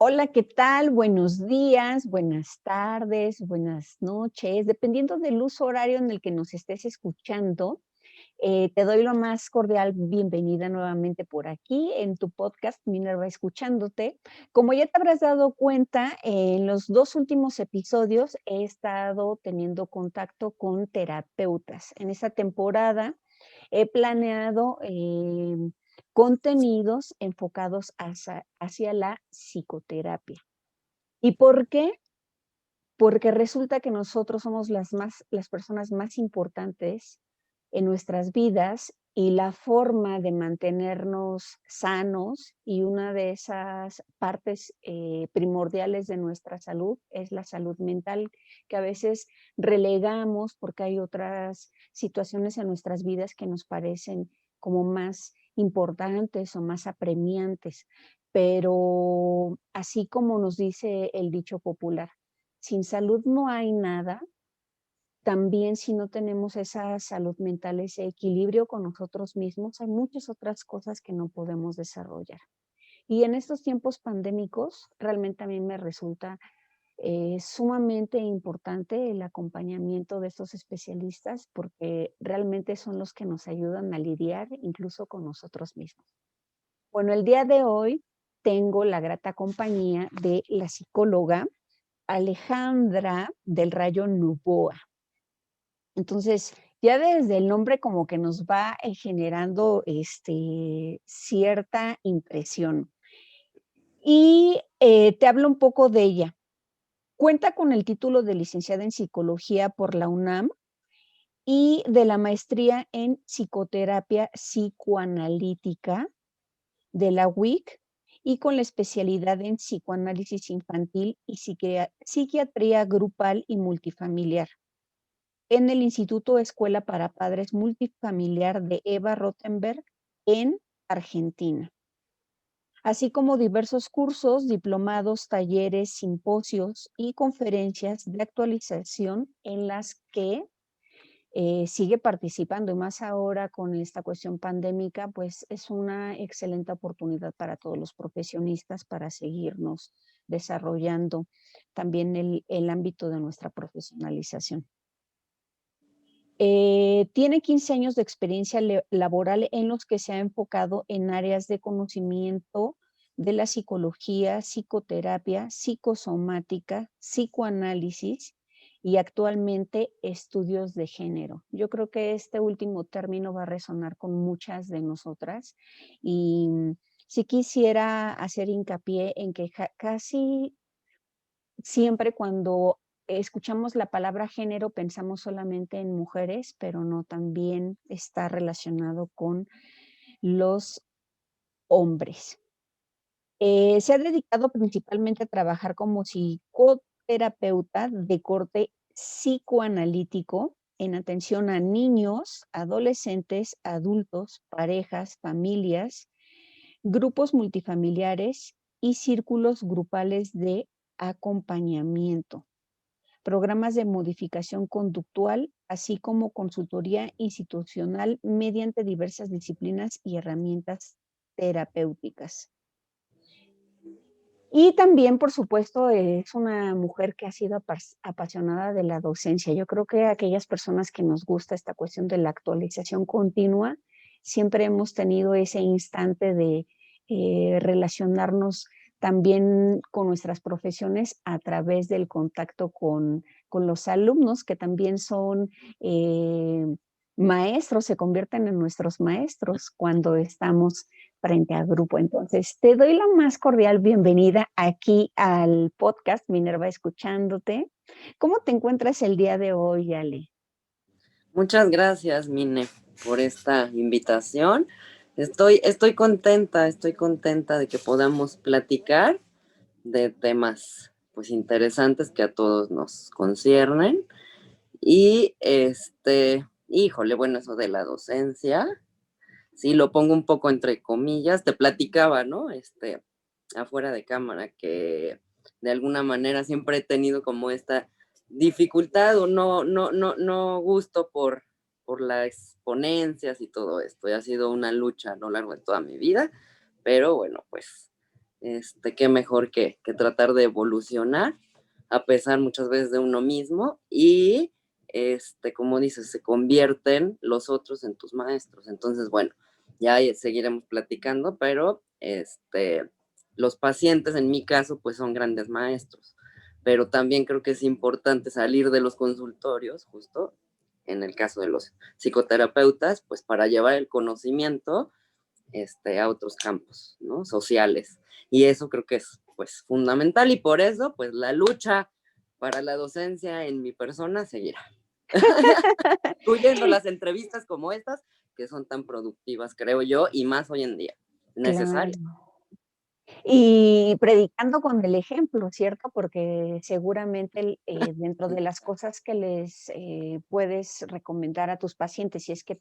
Hola, ¿qué tal? Buenos días, buenas tardes, buenas noches, dependiendo del uso horario en el que nos estés escuchando. Te doy la más cordial bienvenida nuevamente por aquí en tu podcast Minerva Escuchándote. Como ya te habrás dado cuenta, en los dos últimos episodios he estado teniendo contacto con terapeutas. En esta temporada he planeado contenidos enfocados hacia la psicoterapia. ¿Y por qué? Porque resulta que nosotros somos las personas más importantes en nuestras vidas y la forma de mantenernos sanos y una de esas partes primordiales de nuestra salud es la salud mental, que a veces relegamos porque hay otras situaciones en nuestras vidas que nos parecen como más importantes o más apremiantes. Pero así como nos dice el dicho popular, sin salud no hay nada. También si no tenemos esa salud mental, ese equilibrio con nosotros mismos, hay muchas otras cosas que no podemos desarrollar. Y en estos tiempos pandémicos, realmente a mí me resulta sumamente importante el acompañamiento de estos especialistas porque realmente son los que nos ayudan a lidiar incluso con nosotros mismos. Bueno, el día de hoy tengo la grata compañía de la psicóloga Alejandra del Rayo Novoa. Entonces, ya desde el nombre como que nos va generando cierta impresión. Y te hablo un poco de ella. Cuenta con el título de licenciada en psicología por la UNAM y de la maestría en psicoterapia psicoanalítica de la UIC y con la especialidad en psicoanálisis infantil y psiquiatría grupal y multifamiliar en el Instituto Escuela para Padres Multifamiliar de Eva Rothenberg en Argentina, así como diversos cursos, diplomados, talleres, simposios y conferencias de actualización en las que sigue participando, y más ahora con esta cuestión pandémica, pues es una excelente oportunidad para todos los profesionistas para seguirnos desarrollando también el ámbito de nuestra profesionalización. Tiene 15 años de experiencia laboral en los que se ha enfocado en áreas de conocimiento de la psicología, psicoterapia, psicosomática, psicoanálisis y actualmente estudios de género. Yo creo que este último término va a resonar con muchas de nosotras y sí quisiera hacer hincapié en que casi siempre cuando escuchamos la palabra género pensamos solamente en mujeres, pero no, también está relacionado con los hombres. Se ha dedicado principalmente a trabajar como psicoterapeuta de corte psicoanalítico en atención a niños, adolescentes, adultos, parejas, familias, grupos multifamiliares y círculos grupales de acompañamiento, programas de modificación conductual, así como consultoría institucional mediante diversas disciplinas y herramientas terapéuticas. Y también, por supuesto, es una mujer que ha sido apasionada de la docencia. Yo creo que aquellas personas que nos gusta esta cuestión de la actualización continua, siempre hemos tenido ese instante de relacionarnos también con nuestras profesiones a través del contacto con los alumnos, que también son maestros, se convierten en nuestros maestros cuando estamos frente al grupo. Entonces, te doy la más cordial bienvenida aquí al podcast Minerva Escuchándote. ¿Cómo te encuentras el día de hoy, Ale? Muchas gracias, Mine, por esta invitación. Estoy contenta de que podamos platicar de temas pues interesantes que a todos nos conciernen. Y híjole, bueno, eso de la docencia, sí, lo pongo un poco entre comillas, te platicaba, ¿no? Afuera de cámara, que de alguna manera siempre he tenido como esta dificultad o no gusto por las ponencias y todo esto. Y ha sido una lucha a lo largo de toda mi vida, pero bueno, pues qué mejor que tratar de evolucionar a pesar muchas veces de uno mismo y, como dices, se convierten los otros en tus maestros. Entonces, bueno, ya seguiremos platicando, pero los pacientes en mi caso pues son grandes maestros, pero también creo que es importante salir de los consultorios, justo en el caso de los psicoterapeutas, pues para llevar el conocimiento a otros campos, ¿no? Sociales. Y eso creo que es pues fundamental y por eso pues la lucha para la docencia en mi persona seguirá. Incluyendo las entrevistas como estas, que son tan productivas, creo yo, y más hoy en día, necesarias. Claro. Y predicando con el ejemplo, ¿cierto? Porque seguramente dentro de las cosas que les puedes recomendar a tus pacientes, si es que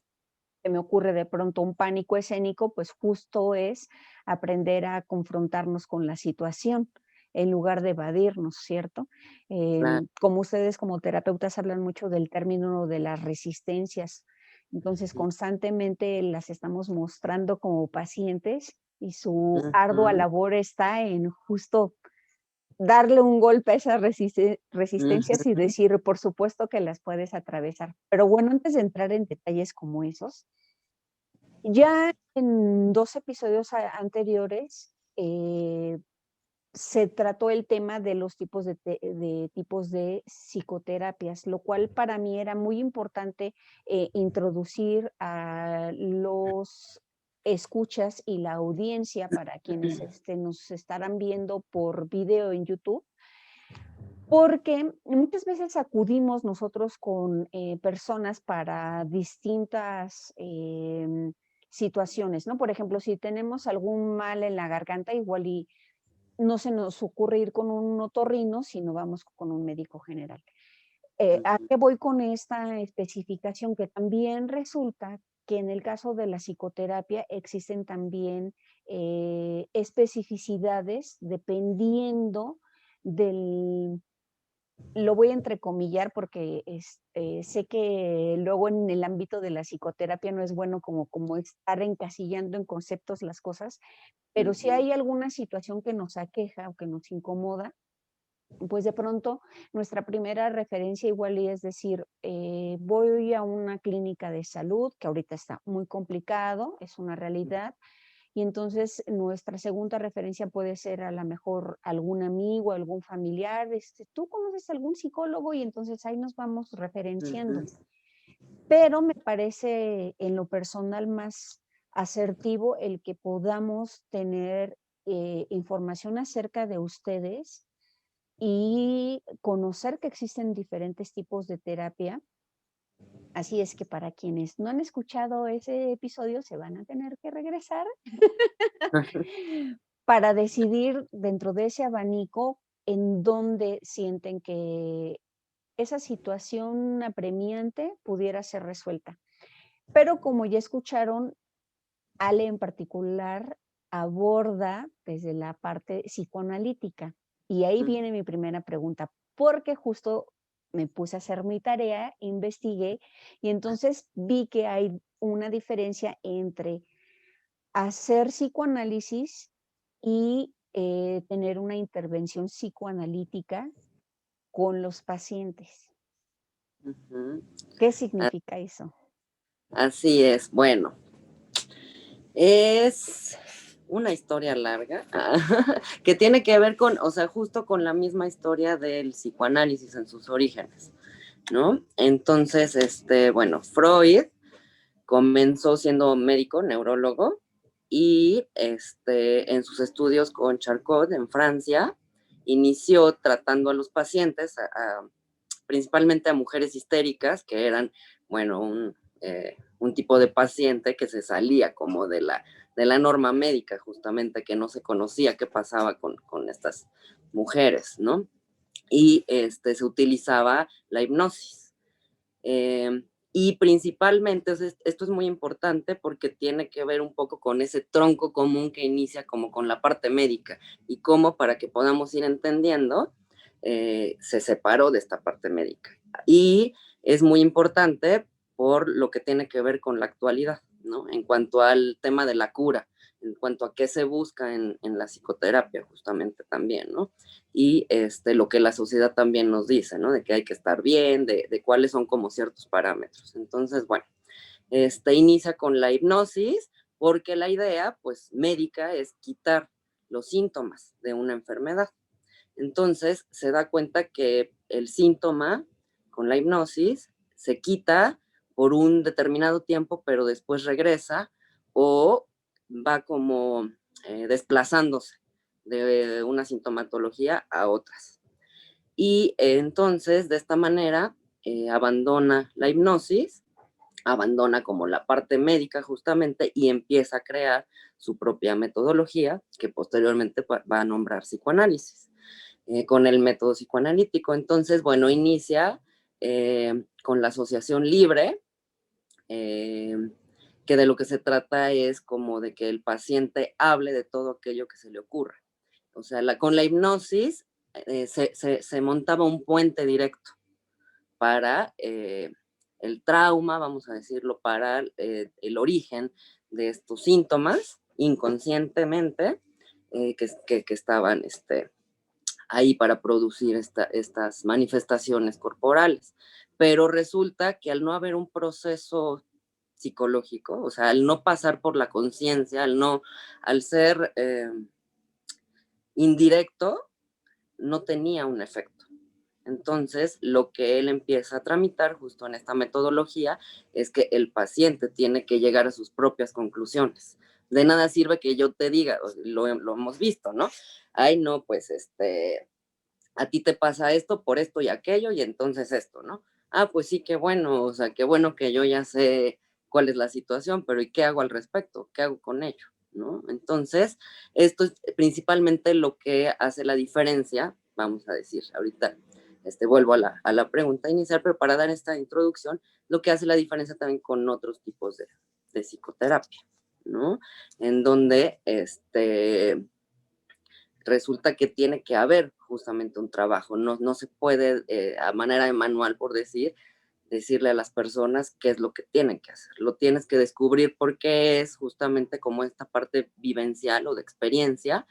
se me ocurre de pronto un pánico escénico, pues justo es aprender a confrontarnos con la situación en lugar de evadirnos, ¿cierto? Claro. Como ustedes como terapeutas hablan mucho del término de las resistencias, entonces constantemente las estamos mostrando como pacientes y su ardua Ujú, labor está en justo darle un golpe a esas resistencias y ujú, decir, por supuesto que las puedes atravesar. Pero bueno, antes de entrar en detalles como esos, ya en 2 episodios anteriores, se trató el tema de los tipos de tipos de psicoterapias, lo cual para mí era muy importante, introducir a los escuchas y la audiencia para quienes, nos estarán viendo por video en YouTube, porque muchas veces acudimos nosotros con, personas para distintas, situaciones, ¿no? Por ejemplo, si tenemos algún mal en la garganta, igual y no se nos ocurre ir con un otorrino, sino vamos con un médico general. ¿A ujú, qué voy con esta especificación? Que también resulta que en el caso de la psicoterapia existen también, especificidades dependiendo del lo voy a entrecomillar porque, sé que luego en el ámbito de la psicoterapia no es bueno como estar encasillando en conceptos las cosas, pero si ujú, hay alguna situación que nos aqueja o que nos incomoda, pues de pronto nuestra primera referencia igual y es decir, voy a una clínica de salud, que ahorita está muy complicado, es una realidad, y entonces nuestra segunda referencia puede ser a lo mejor algún amigo, algún familiar, ¿tú conoces algún psicólogo? Y entonces ahí nos vamos referenciando. ujú, Pero me parece en lo personal más asertivo el que podamos tener información acerca de ustedes y conocer que existen diferentes tipos de terapia. Así es que para quienes no han escuchado ese episodio, se van a tener que regresar para decidir dentro de ese abanico en dónde sienten que esa situación apremiante pudiera ser resuelta. Pero como ya escucharon, Ale en particular aborda desde la parte psicoanalítica. Y ahí ujú, viene mi primera pregunta, porque justo me puse a hacer mi tarea, investigué y entonces vi que hay una diferencia entre hacer psicoanálisis y tener una intervención psicoanalítica con los pacientes. ujú. ¿Qué A- significa eso? Así es. Bueno, es una historia larga que tiene que ver con, o sea, justo con la misma historia del psicoanálisis en sus orígenes, ¿no? Entonces, bueno, Freud comenzó siendo médico, neurólogo, y en sus estudios con Charcot en Francia, inició tratando a los pacientes, principalmente a mujeres histéricas, que eran, bueno, un tipo de paciente que se salía como de la norma médica, justamente, que no se conocía qué pasaba con estas mujeres, ¿no? Y se utilizaba la hipnosis. Y principalmente, o sea, esto es muy importante porque tiene que ver un poco con ese tronco común que inicia como con la parte médica y cómo para que podamos ir entendiendo, se separó de esta parte médica. Y es muy importante por lo que tiene que ver con la actualidad, ¿no? En cuanto al tema de la cura. en cuanto a qué se busca en la psicoterapia justamente también, ¿no? Y lo que la sociedad también nos dice, ¿no? De que hay que estar bien, de cuáles son como ciertos parámetros. Entonces, bueno, inicia con la hipnosis porque la idea, pues, médica es quitar los síntomas de una enfermedad. Entonces, se da cuenta que el síntoma con la hipnosis se quita por un determinado tiempo, pero después regresa o va como desplazándose de una sintomatología a otras. Y entonces, de esta manera, abandona la hipnosis, abandona como la parte médica justamente y empieza a crear su propia metodología que posteriormente va a nombrar psicoanálisis con el método psicoanalítico. Entonces, bueno, inicia con la asociación libre, eh, que de lo que se trata es como de que el paciente hable de todo aquello que se le ocurra. O sea, con la hipnosis se montaba un puente directo para el trauma, vamos a decirlo, para el origen de estos síntomas inconscientemente que estaban ahí para producir estas manifestaciones corporales. Pero resulta que al no haber un proceso psicológico, o sea, al no pasar por la conciencia, al ser indirecto, no tenía un efecto. Entonces, lo que él empieza a tramitar justo en esta metodología es que el paciente tiene que llegar a sus propias conclusiones. De nada sirve que yo te diga, lo hemos visto, ¿no? Ay, no, pues a ti te pasa esto por esto y aquello y entonces esto, ¿no? Ah, pues sí, qué bueno, o sea, qué bueno que yo ya sé cuál es la situación, pero ¿y qué hago al respecto? ¿Qué hago con ello? ¿No? Entonces, esto es principalmente lo que hace la diferencia, vamos a decir, ahorita vuelvo a la pregunta inicial, pero para dar esta introducción, lo que hace la diferencia también con otros tipos de psicoterapia, ¿no? En donde resulta que tiene que haber justamente un trabajo, no se puede a manera de manual, por decirle a las personas qué es lo que tienen que hacer, lo tienes que descubrir porque es justamente como esta parte vivencial o de experiencia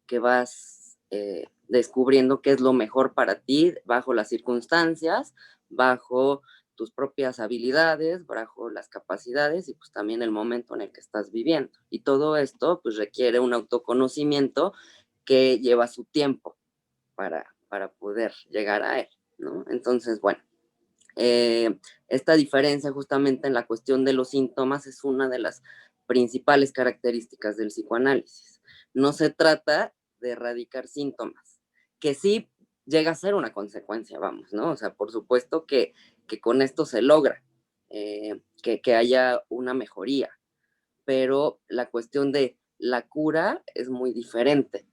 que vas descubriendo qué es lo mejor para ti bajo las circunstancias, bajo tus propias habilidades, bajo las capacidades y pues también el momento en el que estás viviendo. Y todo esto pues requiere un autoconocimiento que lleva su tiempo para poder llegar a él, ¿no? Entonces, bueno, esta diferencia justamente en la cuestión de los síntomas es una de las principales características del psicoanálisis. No se trata de erradicar síntomas, que sí llega a ser una consecuencia, vamos, ¿no? O sea, por supuesto que con esto se logra que haya una mejoría, pero la cuestión de la cura es muy diferente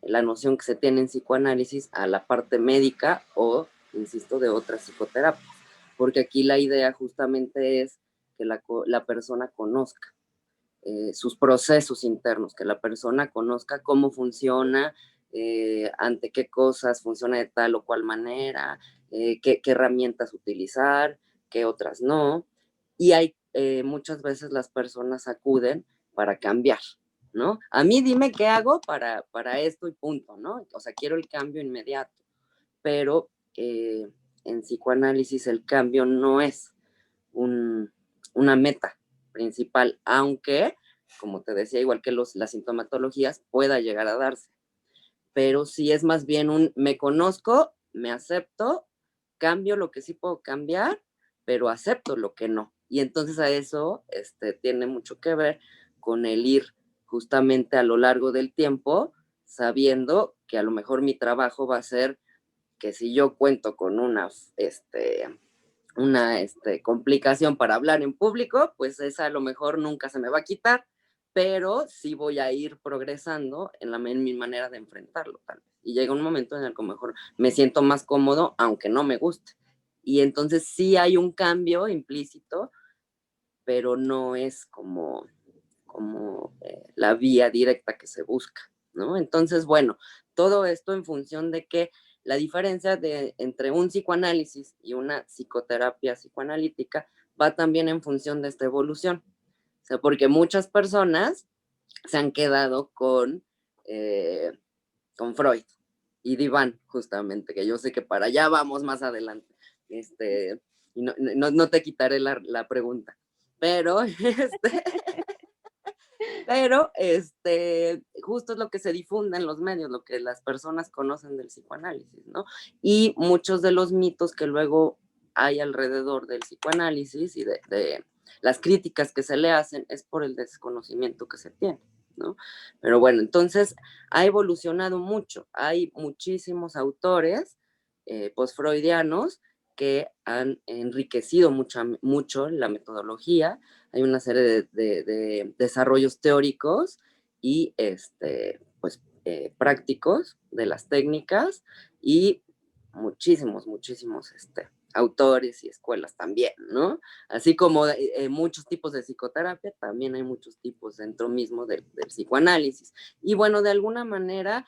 la noción que se tiene en psicoanálisis a la parte médica o, insisto, de otras psicoterapias. Porque aquí la idea justamente es que la persona conozca sus procesos internos, que la persona conozca cómo funciona, ante qué cosas funciona de tal o cual manera, qué herramientas utilizar, qué otras no. Y hay muchas veces las personas acuden para cambiar, ¿no? A mí dime qué hago para esto y punto, ¿no? O sea, quiero el cambio inmediato, pero en psicoanálisis el cambio no es una meta principal, aunque, como te decía, igual que las sintomatologías, pueda llegar a darse. Pero sí es más bien me conozco, me acepto, cambio lo que sí puedo cambiar, pero acepto lo que no. Y entonces a eso tiene mucho que ver con el ir justamente a lo largo del tiempo, sabiendo que a lo mejor mi trabajo va a ser que si yo cuento con una complicación para hablar en público, pues esa a lo mejor nunca se me va a quitar, pero sí voy a ir progresando en mi manera de enfrentarlo, tal vez. Y llega un momento en el que a lo mejor me siento más cómodo, aunque no me guste. Y entonces sí hay un cambio implícito, pero no es como la vía directa que se busca, ¿no? Entonces, bueno, todo esto en función de que la diferencia entre un psicoanálisis y una psicoterapia psicoanalítica va también en función de esta evolución. O sea, porque muchas personas se han quedado con Freud y Diván, justamente, que yo sé que para allá vamos más adelante. Y no te quitaré la pregunta, pero pero justo es lo que se difunde en los medios, lo que las personas conocen del psicoanálisis, ¿no? Y muchos de los mitos que luego hay alrededor del psicoanálisis y de las críticas que se le hacen es por el desconocimiento que se tiene, ¿no? Pero bueno, entonces ha evolucionado mucho. Hay muchísimos autores postfreudianos que han enriquecido mucho la metodología. Hay una serie de desarrollos teóricos y pues, prácticos de las técnicas y muchísimos autores y escuelas también, ¿no? Así como muchos tipos de psicoterapia, también hay muchos tipos dentro mismo del psicoanálisis. Y bueno, de alguna manera,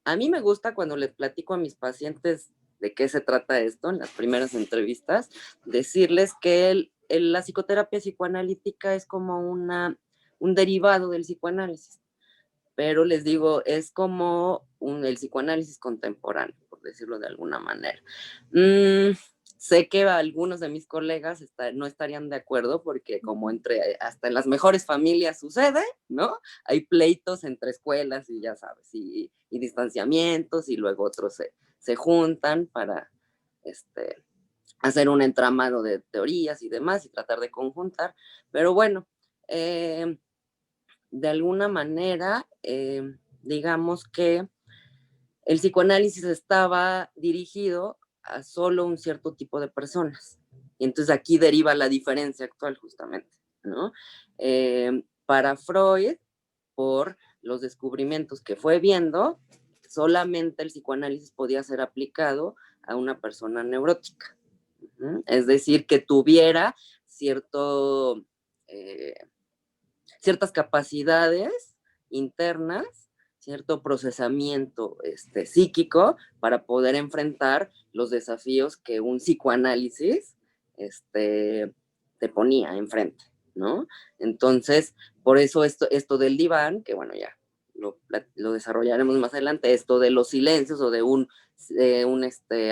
a mí me gusta cuando les platico a mis pacientes de qué se trata esto en las primeras entrevistas, decirles que la psicoterapia psicoanalítica es como un derivado del psicoanálisis, pero les digo, es como el psicoanálisis contemporáneo, por decirlo de alguna manera. Sé que algunos de mis colegas no estarían de acuerdo porque como hasta en las mejores familias sucede, ¿no? Hay pleitos entre escuelas y ya sabes, y distanciamientos y luego otros se juntan para hacer un entramado de teorías y demás y tratar de conjuntar, pero bueno, de alguna manera, digamos que el psicoanálisis estaba dirigido a solo un cierto tipo de personas. Y entonces aquí deriva la diferencia actual justamente, ¿no? Para Freud, por los descubrimientos que fue viendo, solamente el psicoanálisis podía ser aplicado a una persona neurótica. Es decir, que tuviera cierto, eh, ciertas capacidades internas, cierto procesamiento psíquico para poder enfrentar los desafíos que un psicoanálisis te ponía enfrente, ¿no? Entonces, por eso esto del diván, que bueno, ya lo desarrollaremos más adelante, esto de los silencios o de un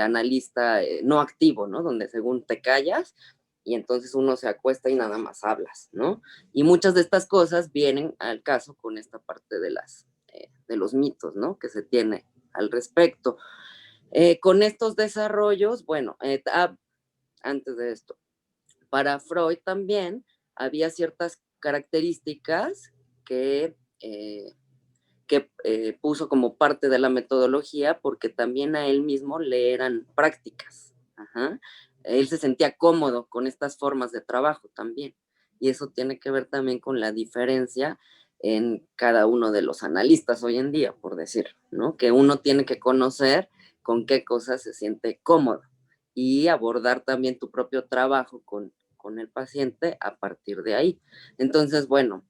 analista no activo, ¿no? Donde según te callas y entonces uno se acuesta y nada más hablas, ¿no? Y muchas de estas cosas vienen al caso con esta parte de los mitos, ¿no? Que se tiene al respecto. Con estos desarrollos, bueno, antes de esto, para Freud también había ciertas características que puso como parte de la metodología porque también a él mismo le eran prácticas. Ajá. Él se sentía cómodo con estas formas de trabajo también. Y eso tiene que ver también con la diferencia en cada uno de los analistas hoy en día, por decir, ¿no? Que uno tiene que conocer con qué cosas se siente cómodo y abordar también tu propio trabajo con el paciente a partir de ahí. Entonces, bueno,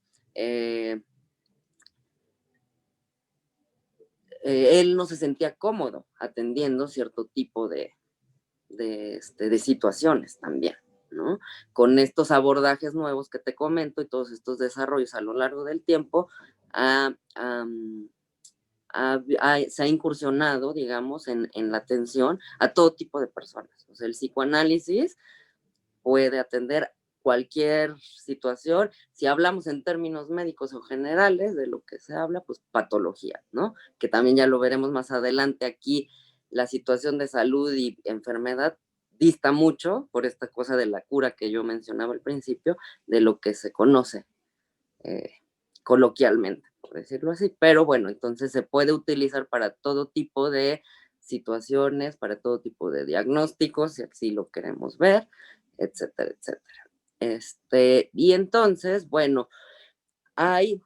él no se sentía cómodo atendiendo cierto tipo de situaciones también, ¿no? Con estos abordajes nuevos que te comento y todos estos desarrollos a lo largo del tiempo, se ha incursionado, digamos, en la atención a todo tipo de personas. O sea, el psicoanálisis puede atender cualquier situación. Si hablamos en términos médicos o generales, de lo que se habla, pues patología, ¿no? Que también ya lo veremos más adelante aquí, la situación de salud y enfermedad dista mucho por esta cosa de la cura que yo mencionaba al principio, de lo que se conoce eh, coloquialmente, por decirlo así. Pero bueno, entonces se puede utilizar para todo tipo de situaciones, para todo tipo de diagnósticos, si así lo queremos ver, etcétera, etcétera. Y entonces, bueno, hay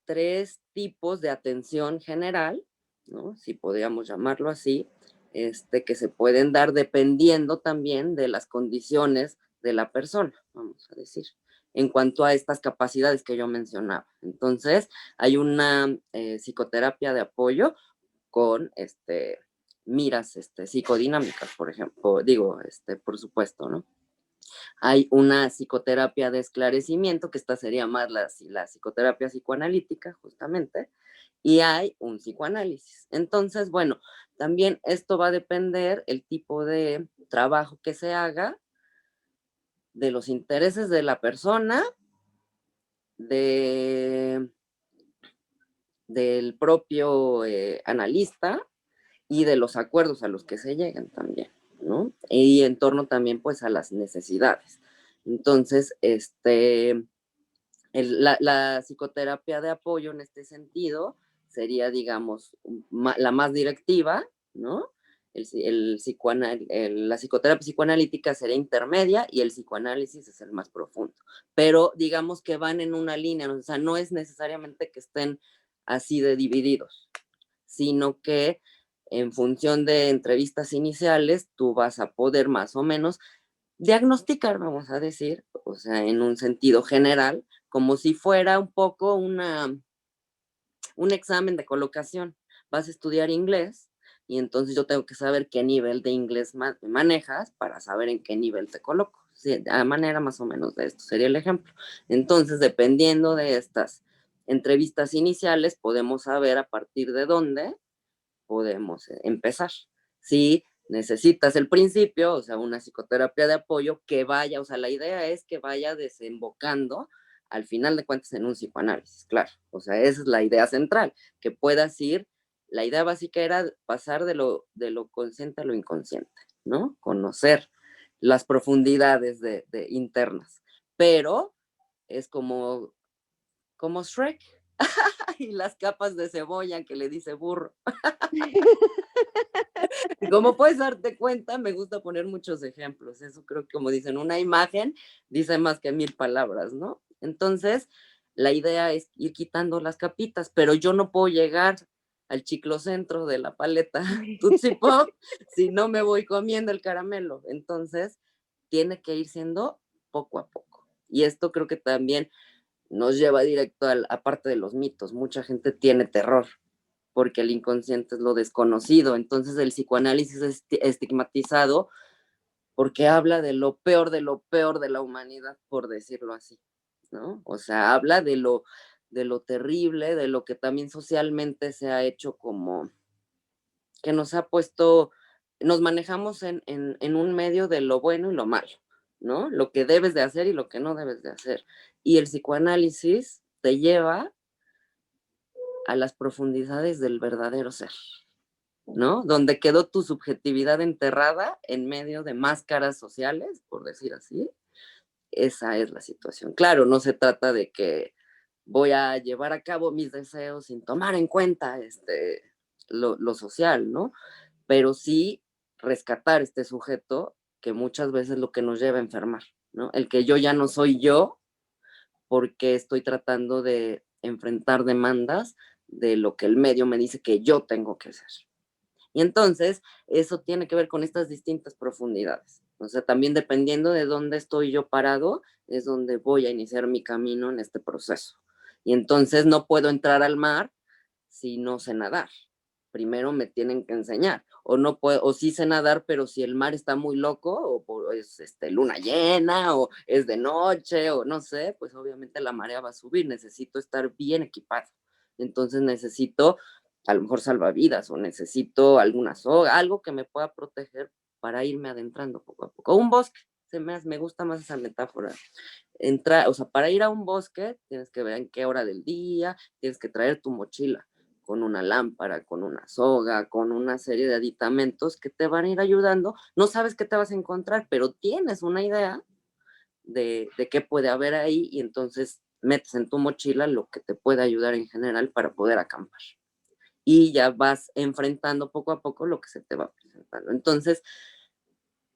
tres tipos de atención general, ¿no? Si podríamos llamarlo así, que se pueden dar dependiendo también de las condiciones de la persona, vamos a decir, en cuanto a estas capacidades que yo mencionaba. Entonces, hay una psicoterapia de apoyo con miras psicodinámicas, por ejemplo, digo, por supuesto, ¿no? Hay una psicoterapia de esclarecimiento, que esta sería más la psicoterapia psicoanalítica, justamente, y hay un psicoanálisis. Entonces, bueno, también esto va a depender el tipo de trabajo que se haga, de los intereses de la persona, de, del propio analista y de los acuerdos a los que se llegan también, ¿no? Y en torno también pues a las necesidades. Entonces, la psicoterapia de apoyo en este sentido sería, digamos, la más directiva, ¿no? La psicoterapia psicoanalítica sería intermedia y el psicoanálisis es el más profundo. Pero digamos que van en una línea, o sea, no es necesariamente que estén así de divididos, sino que en función de entrevistas iniciales, tú vas a poder más o menos diagnosticar, vamos a decir, o sea, en un sentido general, como si fuera un poco un examen de colocación. Vas a estudiar inglés y entonces yo tengo que saber qué nivel de inglés manejas para saber en qué nivel te coloco. Sí, de manera más o menos de esto sería el ejemplo. Entonces, dependiendo de estas entrevistas iniciales, podemos saber a partir de dónde podemos empezar. Si necesitas el principio, o sea, una psicoterapia de apoyo que vaya, o sea, la idea es que vaya desembocando al final de cuentas en un psicoanálisis, claro. O sea, esa es la idea central, que puedas ir, la idea básica era pasar de lo consciente a lo inconsciente, ¿no? Conocer las profundidades internas. Pero es como Shrek y las capas de cebolla que le dice burro. Como puedes darte cuenta, me gusta poner muchos ejemplos. Eso creo que, como dicen, una imagen dice más que 1000 palabras, ¿no? Entonces, la idea es ir quitando las capitas, pero yo no puedo llegar al chiclocentro de la paleta Tootsie Pop si no me voy comiendo el caramelo. Entonces, tiene que ir siendo poco a poco. Y esto creo que también nos lleva directo a parte de los mitos. Mucha gente tiene terror porque el inconsciente es lo desconocido. Entonces el psicoanálisis es estigmatizado porque habla de lo peor de la humanidad, por decirlo así, ¿no? O sea, habla de lo terrible, de lo que también socialmente se ha hecho como que nos ha puesto, nos manejamos en un medio de lo bueno y lo malo, ¿no? Lo que debes de hacer y lo que no debes de hacer. Y el psicoanálisis te lleva a las profundidades del verdadero ser, ¿no? Donde quedó tu subjetividad enterrada en medio de máscaras sociales, por decir así. Esa es la situación. Claro, no se trata de que voy a llevar a cabo mis deseos sin tomar en cuenta lo social, ¿no? Pero sí rescatar este sujeto que muchas veces es lo que nos lleva a enfermar, ¿no? El que yo ya no soy yo porque estoy tratando de enfrentar demandas de lo que el medio me dice que yo tengo que hacer. Y entonces, eso tiene que ver con estas distintas profundidades. O sea, también dependiendo de dónde estoy yo parado, es donde voy a iniciar mi camino en este proceso. Y entonces no puedo entrar al mar si no sé nadar. Primero me tienen que enseñar. O no puedo, o sí sé nadar, pero si el mar está muy loco, o es luna llena, o es de noche, o no sé, pues obviamente la marea va a subir. Necesito estar bien equipado. Entonces necesito a lo mejor salvavidas o necesito alguna soga, algo que me pueda proteger para irme adentrando poco a poco. O un bosque, me gusta más esa metáfora. O sea, para ir a un bosque tienes que ver en qué hora del día, tienes que traer tu mochila con una lámpara, con una soga, con una serie de aditamentos que te van a ir ayudando. No sabes qué te vas a encontrar, pero tienes una idea de qué puede haber ahí y entonces metes en tu mochila lo que te puede ayudar en general para poder acampar. Y ya vas enfrentando poco a poco lo que se te va presentando. Entonces,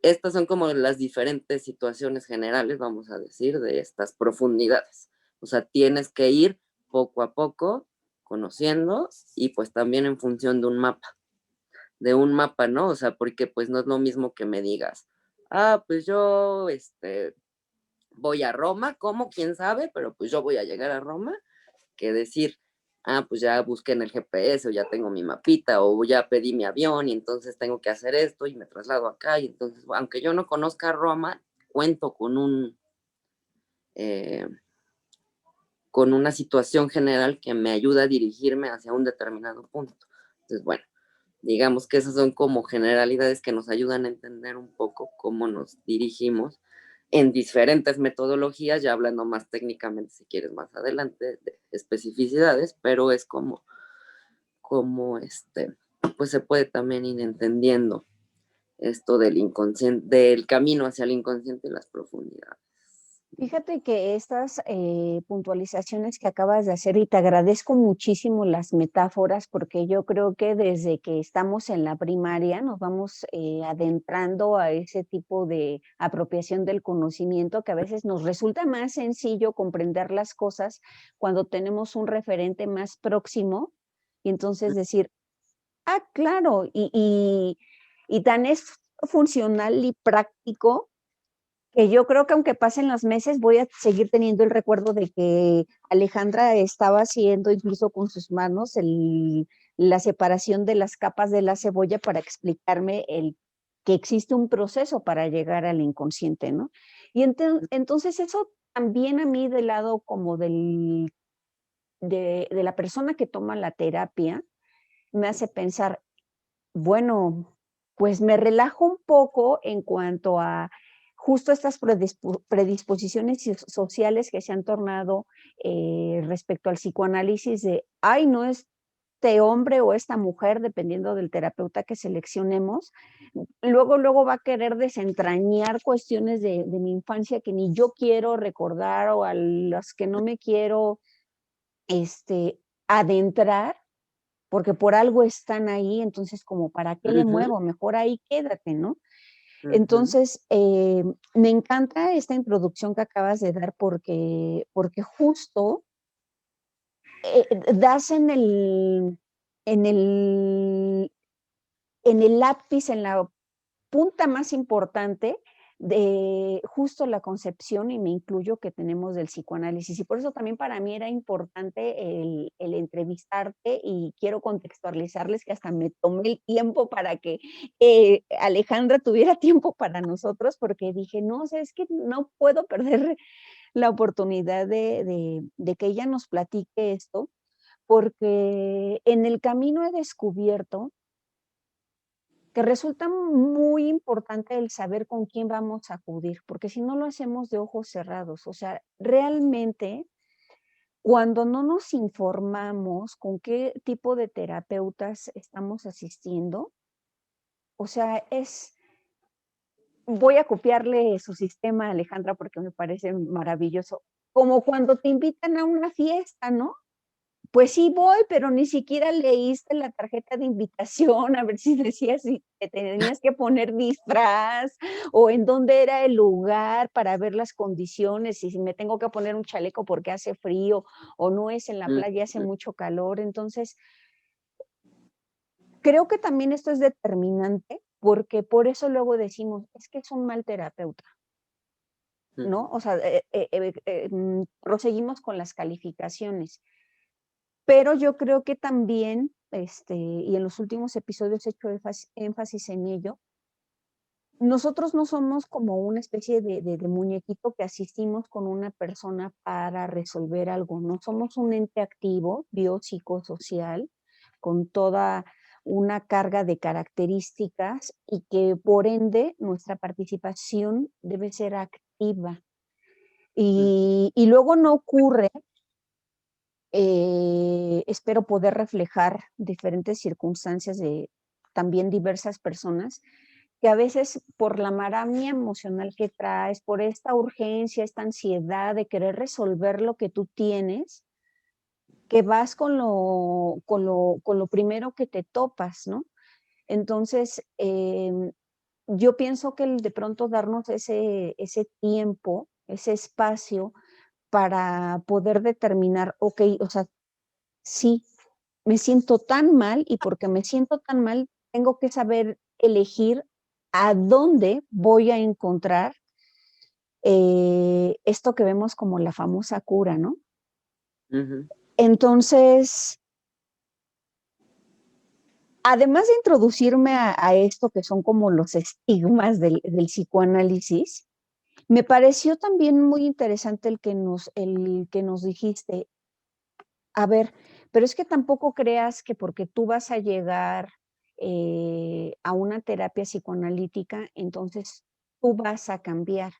estas son como las diferentes situaciones generales, vamos a decir, de estas profundidades. O sea, tienes que ir poco a poco conociendo y pues también en función de un mapa, ¿no? O sea, porque pues no es lo mismo que me digas, pues yo, voy a Roma, ¿cómo? ¿Quién sabe? Pero pues yo voy a llegar a Roma, que decir, pues ya busqué en el GPS o ya tengo mi mapita o ya pedí mi avión y entonces tengo que hacer esto y me traslado acá y entonces, aunque yo no conozca Roma, cuento con una situación general que me ayuda a dirigirme hacia un determinado punto. Entonces, bueno, digamos que esas son como generalidades que nos ayudan a entender un poco cómo nos dirigimos en diferentes metodologías, ya hablando más técnicamente, si quieres más adelante, de especificidades, pero es como pues se puede también ir entendiendo esto del inconsciente, del camino hacia el inconsciente y las profundidades. Fíjate que estas puntualizaciones que acabas de hacer, y te agradezco muchísimo las metáforas, porque yo creo que desde que estamos en la primaria nos vamos adentrando a ese tipo de apropiación del conocimiento, que a veces nos resulta más sencillo comprender las cosas cuando tenemos un referente más próximo, y entonces decir, ah, claro, y tan es funcional y práctico que yo creo que aunque pasen los meses, voy a seguir teniendo el recuerdo de que Alejandra estaba haciendo incluso con sus manos la separación de las capas de la cebolla para explicarme que existe un proceso para llegar al inconsciente, ¿no? Y entonces eso también a mí del lado como de la persona que toma la terapia, me hace pensar, bueno, pues me relajo un poco en cuanto a justo estas predisposiciones sociales que se han tornado respecto al psicoanálisis de, ay, no, este hombre o esta mujer, dependiendo del terapeuta que seleccionemos, luego va a querer desentrañar cuestiones de mi infancia que ni yo quiero recordar o a las que no me quiero adentrar porque por algo están ahí, entonces como para qué le Ujú, muevo, mejor ahí quédate, ¿no? ujú, Entonces, me encanta esta introducción que acabas de dar porque justo das en el, en el lápiz, en la punta más importante de justo la concepción, y me incluyo, que tenemos del psicoanálisis. Y por eso también para mí era importante el entrevistarte, y quiero contextualizarles que hasta me tomé el tiempo para que Alejandra tuviera tiempo para nosotros, porque dije, no, o sea, es que no puedo perder la oportunidad de que ella nos platique esto, porque en el camino he descubierto que resulta muy importante el saber con quién vamos a acudir, porque si no lo hacemos de ojos cerrados, o sea, realmente cuando no nos informamos con qué tipo de terapeutas estamos asistiendo, o sea, voy a copiarle su sistema a Alejandra porque me parece maravilloso, como cuando te invitan a una fiesta, ¿no? Pues sí voy, pero ni siquiera leíste la tarjeta de invitación a ver si decía si te tenías que poner disfraz o en dónde era el lugar para ver las condiciones, y si me tengo que poner un chaleco porque hace frío o no es en la playa, hace ujú, mucho calor. Entonces, creo que también esto es determinante porque por eso luego decimos, es que es un mal terapeuta, ¿no? ujú. O sea, proseguimos con las calificaciones. Pero yo creo que también, y en los últimos episodios he hecho énfasis en ello, nosotros no somos como una especie de muñequito que asistimos con una persona para resolver algo, no somos un ente activo, biopsicosocial, con toda una carga de características, y que por ende nuestra participación debe ser activa. Y luego no ocurre, espero poder reflejar diferentes circunstancias de también diversas personas, que a veces por la maramia emocional que traes, por esta urgencia, esta ansiedad de querer resolver lo que tú tienes, que vas con lo primero que te topas, ¿no? Entonces, yo pienso que el de pronto darnos ese tiempo, ese espacio para poder determinar, ok, o sea, sí, me siento tan mal, y porque me siento tan mal, tengo que saber elegir a dónde voy a encontrar esto que vemos como la famosa cura, ¿no? Ujú, Entonces, además de introducirme a esto que son como los estigmas del psicoanálisis, Me pareció también muy interesante el que nos dijiste, a ver, pero es que tampoco creas que porque tú vas a llegar a una terapia psicoanalítica, entonces tú vas a cambiar.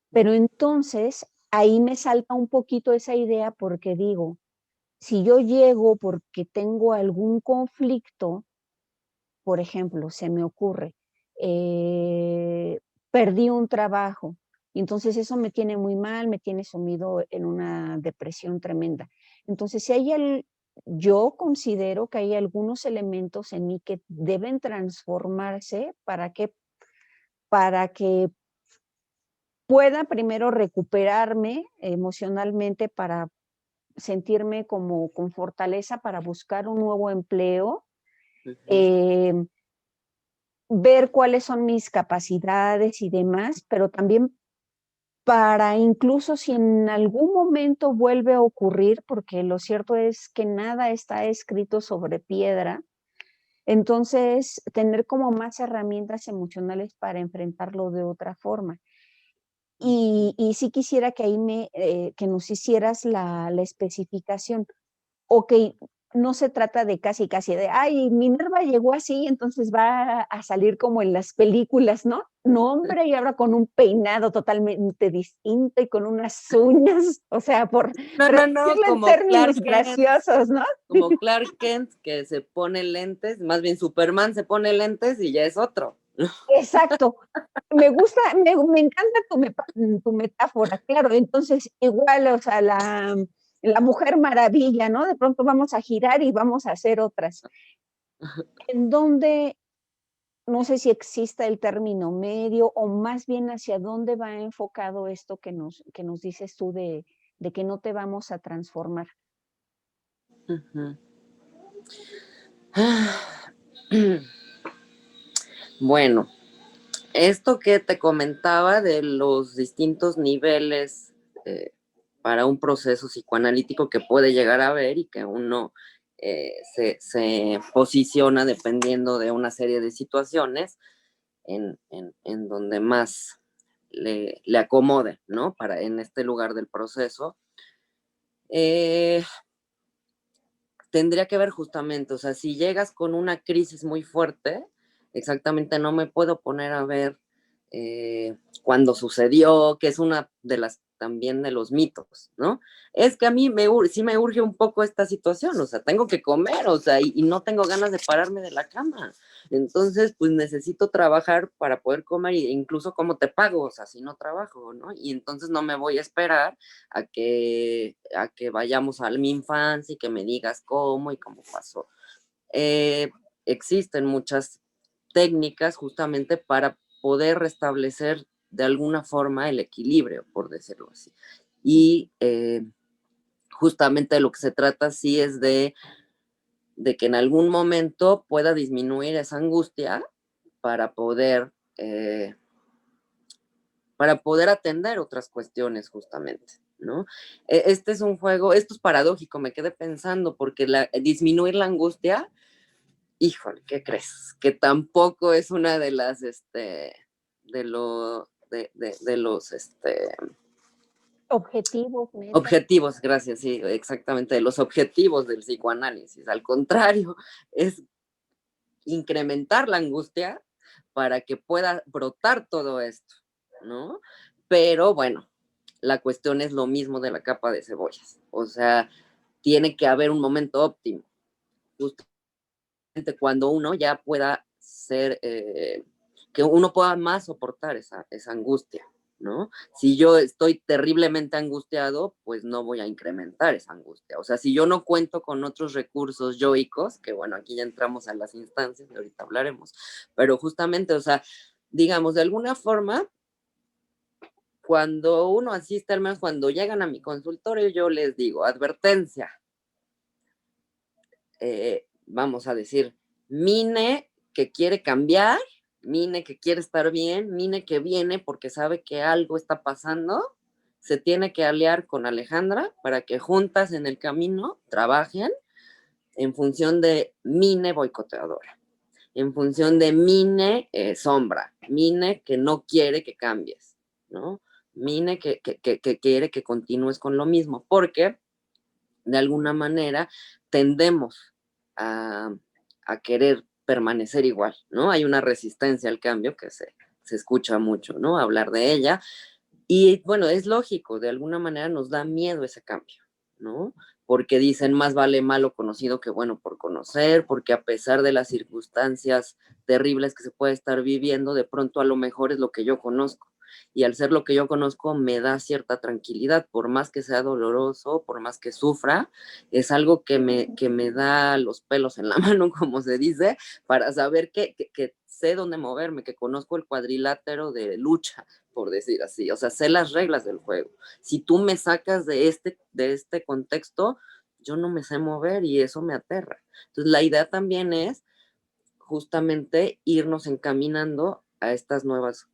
Pero entonces ahí me salta un poquito esa idea porque digo, si yo llego porque tengo algún conflicto, por ejemplo, se me ocurre, eh, perdí un trabajo, y entonces eso me tiene muy mal, me tiene sumido en una depresión tremenda. Entonces, si hay yo considero que hay algunos elementos en mí que deben transformarse para que pueda primero recuperarme emocionalmente para sentirme como con fortaleza para buscar un nuevo empleo, Ujú, eh, ver cuáles son mis capacidades y demás, pero también para incluso si en algún momento vuelve a ocurrir, porque lo cierto es que nada está escrito sobre piedra, entonces tener como más herramientas emocionales para enfrentarlo de otra forma. ujú. Y sí quisiera que ahí que nos hicieras la especificación. Ok, no se trata de casi, casi de, ay, Minerva llegó así, entonces va a salir como en las películas, ¿no? No, hombre, y ahora con un peinado totalmente distinto y con unas uñas, o sea, No, por no, no, decirlo en términos graciosos, ¿no? Como Clark Kent que se pone lentes, más bien Superman se pone lentes y ya es otro. Exacto. Me gusta, me encanta tu metáfora, claro. Entonces, igual, o sea, la Mujer Maravilla, ¿no? De pronto vamos a girar y vamos a hacer otras. En donde no sé si exista el término medio o más bien hacia dónde va enfocado esto que nos dices tú de que no te vamos a transformar. Ujú. Bueno, esto que te comentaba de los distintos niveles para un proceso psicoanalítico que puede llegar a haber y que uno se posiciona dependiendo de una serie de situaciones en donde más le acomode, ¿no? Para en este lugar del proceso. Eh, Tendría que ver justamente, o sea, si llegas con una crisis muy fuerte, exactamente no me puedo poner a ver cuándo sucedió, que es una de las también de los mitos, ¿no? Es que a mí sí me urge un poco esta situación, o sea, tengo que comer, o sea, y no tengo ganas de pararme de la cama. Entonces, pues necesito trabajar para poder comer, e incluso cómo te pago, o sea, si no trabajo, ¿no? Y entonces no me voy a esperar a que vayamos a mi infancia y que me digas cómo y cómo pasó. Eh, Existen muchas técnicas justamente para poder restablecer de alguna forma el equilibrio, por decirlo así. Y justamente de lo que se trata sí es de que en algún momento pueda disminuir esa angustia para poder, eh, para poder atender otras cuestiones justamente, ¿no? Este es un juego, esto es paradójico, me quedé pensando, porque disminuir la angustia, híjole, ¿qué crees? Que tampoco es una de las, de los, Objetivos, metas. objetivos, gracias, sí, exactamente, de los objetivos del psicoanálisis. Al contrario, es incrementar la angustia para que pueda brotar todo esto, ¿no? Pero bueno, la cuestión es lo mismo de la capa de cebollas. O sea, tiene que haber un momento óptimo, justamente cuando uno ya pueda ser, que uno pueda más soportar esa angustia, ¿no? Si yo estoy terriblemente angustiado, pues no voy a incrementar esa angustia. O sea, si yo no cuento con otros recursos yoicos, que bueno, aquí ya entramos a las instancias, de ahorita hablaremos, pero justamente, o sea, digamos, de alguna forma, cuando uno asiste, al menos cuando llegan a mi consultorio, yo les digo, advertencia, vamos a decir, Mine que quiere cambiar, Mine que quiere estar bien, Mine que viene porque sabe que algo está pasando, se tiene que aliar con Alejandra para que juntas en el camino trabajen en función de Mine boicoteadora, en función de Mine sombra, Mine que no quiere que cambies, ¿no? Mine que quiere que continúes con lo mismo, porque de alguna manera tendemos a, a querer permanecer igual, ¿no? Hay una resistencia al cambio que se escucha mucho, ¿no? Hablar de ella. Y bueno, es lógico, de alguna manera nos da miedo ese cambio, ¿no? Porque dicen más vale malo conocido que bueno por conocer, porque a pesar de las circunstancias terribles que se puede estar viviendo, de pronto a lo mejor es lo que yo conozco. Y al ser lo que yo conozco me da cierta tranquilidad, por más que sea doloroso, por más que sufra, es algo que me da los pelos en la mano, como se dice, para saber que sé dónde moverme, que conozco el cuadrilátero de lucha, por decir así, o sea, sé las reglas del juego. Si tú me sacas de este contexto, yo no me sé mover y eso me aterra. Entonces, la idea también es justamente irnos encaminando a estas nuevas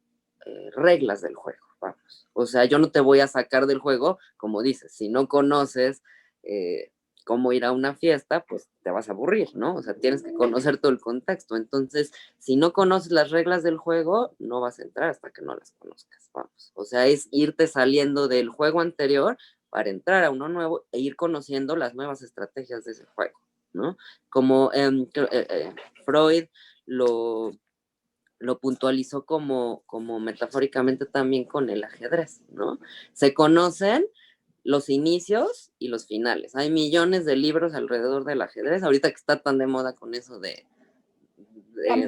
reglas del juego, vamos. O sea, yo no te voy a sacar del juego, como dices, si no conoces eh, cómo ir a una fiesta, pues te vas a aburrir, ¿no? O sea, tienes que conocer todo el contexto. Entonces, si no conoces las reglas del juego, no vas a entrar hasta que no las conozcas, vamos. O sea, es irte saliendo del juego anterior para entrar a uno nuevo e ir conociendo las nuevas estrategias de ese juego, ¿no? Como Freud lo, lo puntualizó como metafóricamente también con el ajedrez, ¿no? Se conocen los inicios y los finales. Hay millones de libros alrededor del ajedrez, ahorita que está tan de moda con eso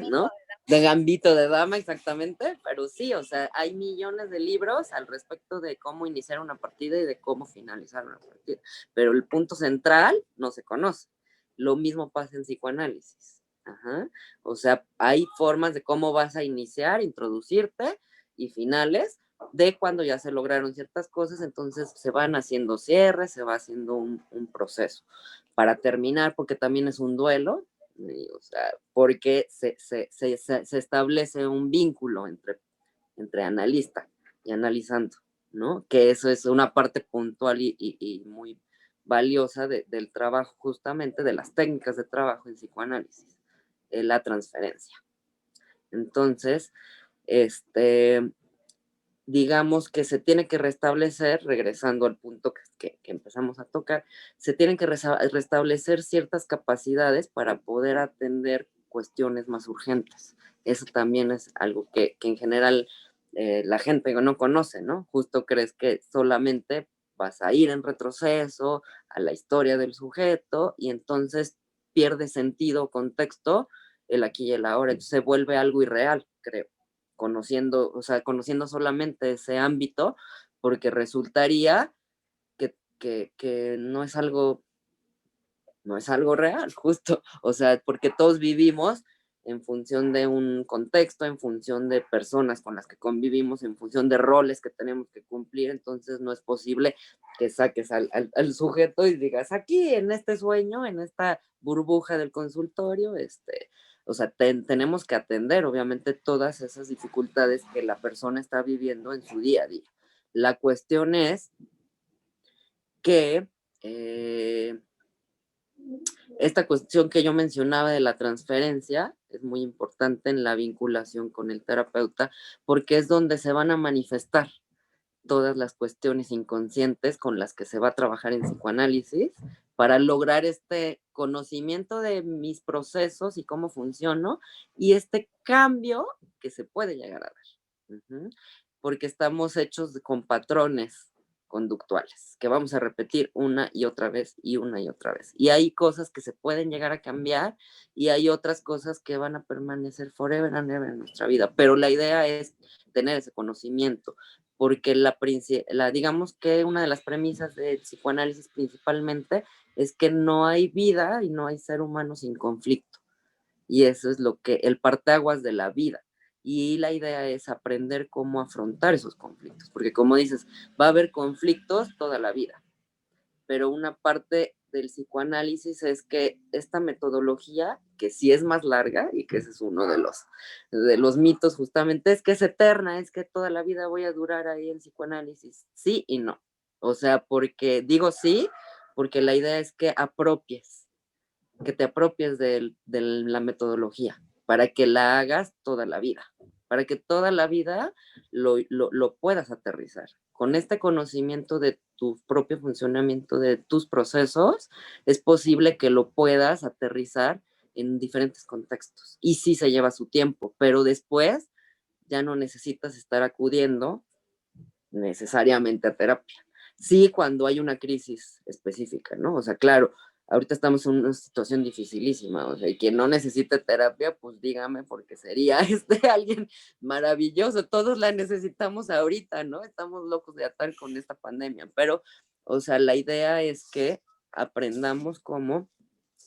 ¿no? De gambito de dama, exactamente, pero sí, o sea, hay millones de libros al respecto de cómo iniciar una partida y de cómo finalizar una partida, pero el punto central no se conoce. Lo mismo pasa en psicoanálisis. Ajá. O sea, hay formas de cómo vas a iniciar, introducirte y finales de cuando ya se lograron ciertas cosas, entonces se van haciendo cierres, se va haciendo un proceso para terminar, porque también es un duelo, o sea, porque se establece un vínculo entre analista y analizando, ¿no? Que eso es una parte puntual y muy valiosa del trabajo, justamente de las técnicas de trabajo en psicoanálisis, la transferencia. Entonces, este, digamos que se tiene que restablecer, regresando al punto que empezamos a tocar, se tienen que restablecer ciertas capacidades para poder atender cuestiones más urgentes. Eso también es algo que en general la gente no conoce, ¿no? Justo crees que solamente vas a ir en retroceso a la historia del sujeto y entonces pierde sentido, contexto, el aquí y el ahora, entonces se vuelve algo irreal, creo conociendo, o sea, conociendo solamente ese ámbito, porque resultaría que no es algo real, justo, o sea, porque todos vivimos en función de un contexto, en función de personas con las que convivimos, en función de roles que tenemos que cumplir, entonces no es posible que saques al sujeto y digas, aquí en este sueño, en esta burbuja del consultorio, o sea, tenemos que atender obviamente todas esas dificultades que la persona está viviendo en su día a día. La cuestión es que esta cuestión que yo mencionaba de la transferencia es muy importante en la vinculación con el terapeuta porque es donde se van a manifestar todas las cuestiones inconscientes con las que se va a trabajar en psicoanálisis para lograr este conocimiento de mis procesos y cómo funciono y este cambio que se puede llegar a dar. Porque estamos hechos con patrones conductuales que vamos a repetir una y otra vez y una y otra vez. Y hay cosas que se pueden llegar a cambiar y hay otras cosas que van a permanecer forever and ever en nuestra vida. Pero la idea es tener ese conocimiento, porque digamos que una de las premisas del psicoanálisis principalmente es que no hay vida y no hay ser humano sin conflicto. Y eso es lo que el parteaguas de la vida. Y la idea es aprender cómo afrontar esos conflictos, porque como dices, va a haber conflictos toda la vida, pero una parte del psicoanálisis es que esta metodología, que sí es más larga y que ese es uno de los mitos justamente, es que es eterna, es que toda la vida voy a durar ahí en psicoanálisis. Sí y no. O sea, porque digo sí, porque la idea es que te apropies de la metodología para que la hagas toda la vida. para que toda la vida lo puedas aterrizar. Con este conocimiento de tu propio funcionamiento, de tus procesos, es posible que lo puedas aterrizar en diferentes contextos. Y sí se lleva su tiempo, pero después ya no necesitas estar acudiendo necesariamente a terapia. Sí, cuando hay una crisis específica, ¿no? O sea, claro, ahorita estamos en una situación dificilísima, o sea, y quien no necesite terapia, pues dígame, porque sería alguien maravilloso. Todos la necesitamos ahorita, ¿no? Estamos locos de atar con esta pandemia, pero, o sea, la idea es que aprendamos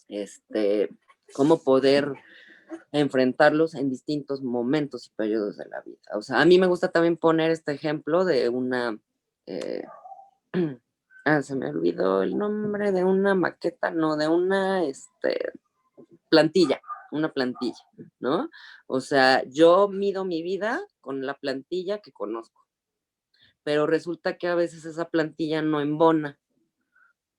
este, cómo poder enfrentarlos en distintos momentos y periodos de la vida. O sea, a mí me gusta también poner este ejemplo de una, eh, se me olvidó el nombre de una maqueta, no, de plantilla, una plantilla, ¿no? O sea, yo mido mi vida con la plantilla que conozco, pero resulta que a veces esa plantilla no embona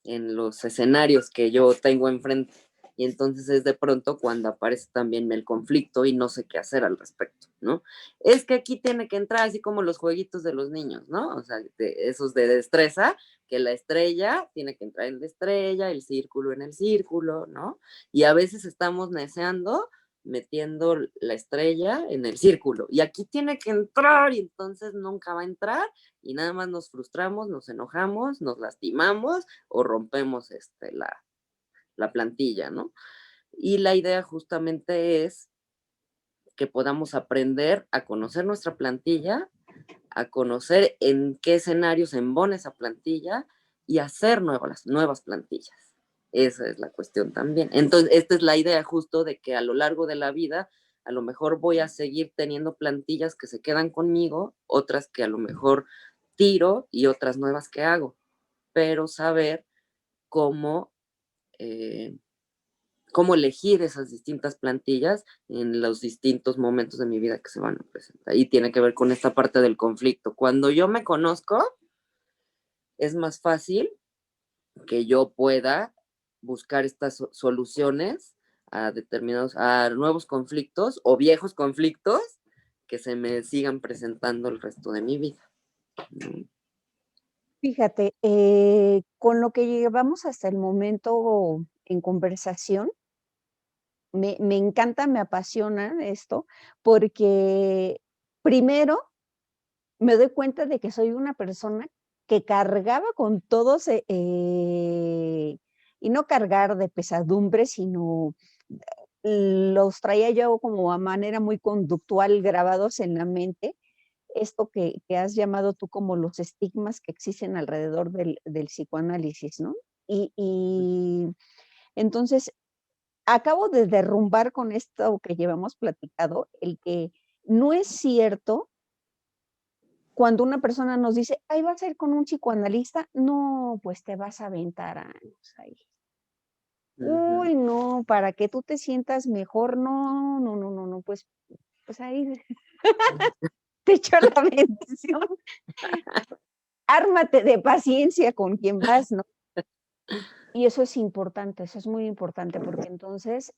en los escenarios que yo tengo enfrente. Y entonces es de pronto cuando aparece también el conflicto y no sé qué hacer al respecto, ¿no? Es que aquí tiene que entrar así como los jueguitos de los niños, ¿no? O sea, esos de destreza, que la estrella tiene que entrar en la estrella, el círculo en el círculo, ¿no? Y a veces estamos neceando metiendo la estrella en el círculo y aquí tiene que entrar y entonces nunca va a entrar y nada más nos frustramos, nos enojamos, nos lastimamos o rompemos la plantilla, ¿no? Y la idea justamente es que podamos aprender a conocer nuestra plantilla, a conocer en qué escenarios embona esa plantilla y hacer nuevas plantillas. Esa es la cuestión también. Entonces, esta es la idea justo de que a lo largo de la vida, a lo mejor voy a seguir teniendo plantillas que se quedan conmigo, otras que a lo mejor tiro y otras nuevas que hago, pero saber cómo, eh, cómo elegir esas distintas plantillas en los distintos momentos de mi vida que se van a presentar. Y tiene que ver con esta parte del conflicto. Cuando yo me conozco, es más fácil que yo pueda buscar estas soluciones a nuevos conflictos o viejos conflictos que se me sigan presentando el resto de mi vida. Fíjate, con lo que llevamos hasta el momento en conversación, me encanta, me apasiona esto, porque primero me doy cuenta de que soy una persona que cargaba con todos, y no cargar de pesadumbre, sino los traía yo como a manera muy conductual grabados en la mente, esto que has llamado tú como los estigmas que existen alrededor del psicoanálisis, ¿no? Y entonces, acabo de derrumbar con esto que llevamos platicado, el que no es cierto cuando una persona nos dice: "Ay, ¿vas a ir con un psicoanalista?". No, pues te vas a aventar años ahí. Ujú. Uy, no, para que tú te sientas mejor, no, no, no, no, no, pues ahí te echo la bendición. Ármate de paciencia con quien vas, ¿no? Y eso es importante, eso es muy importante, porque entonces,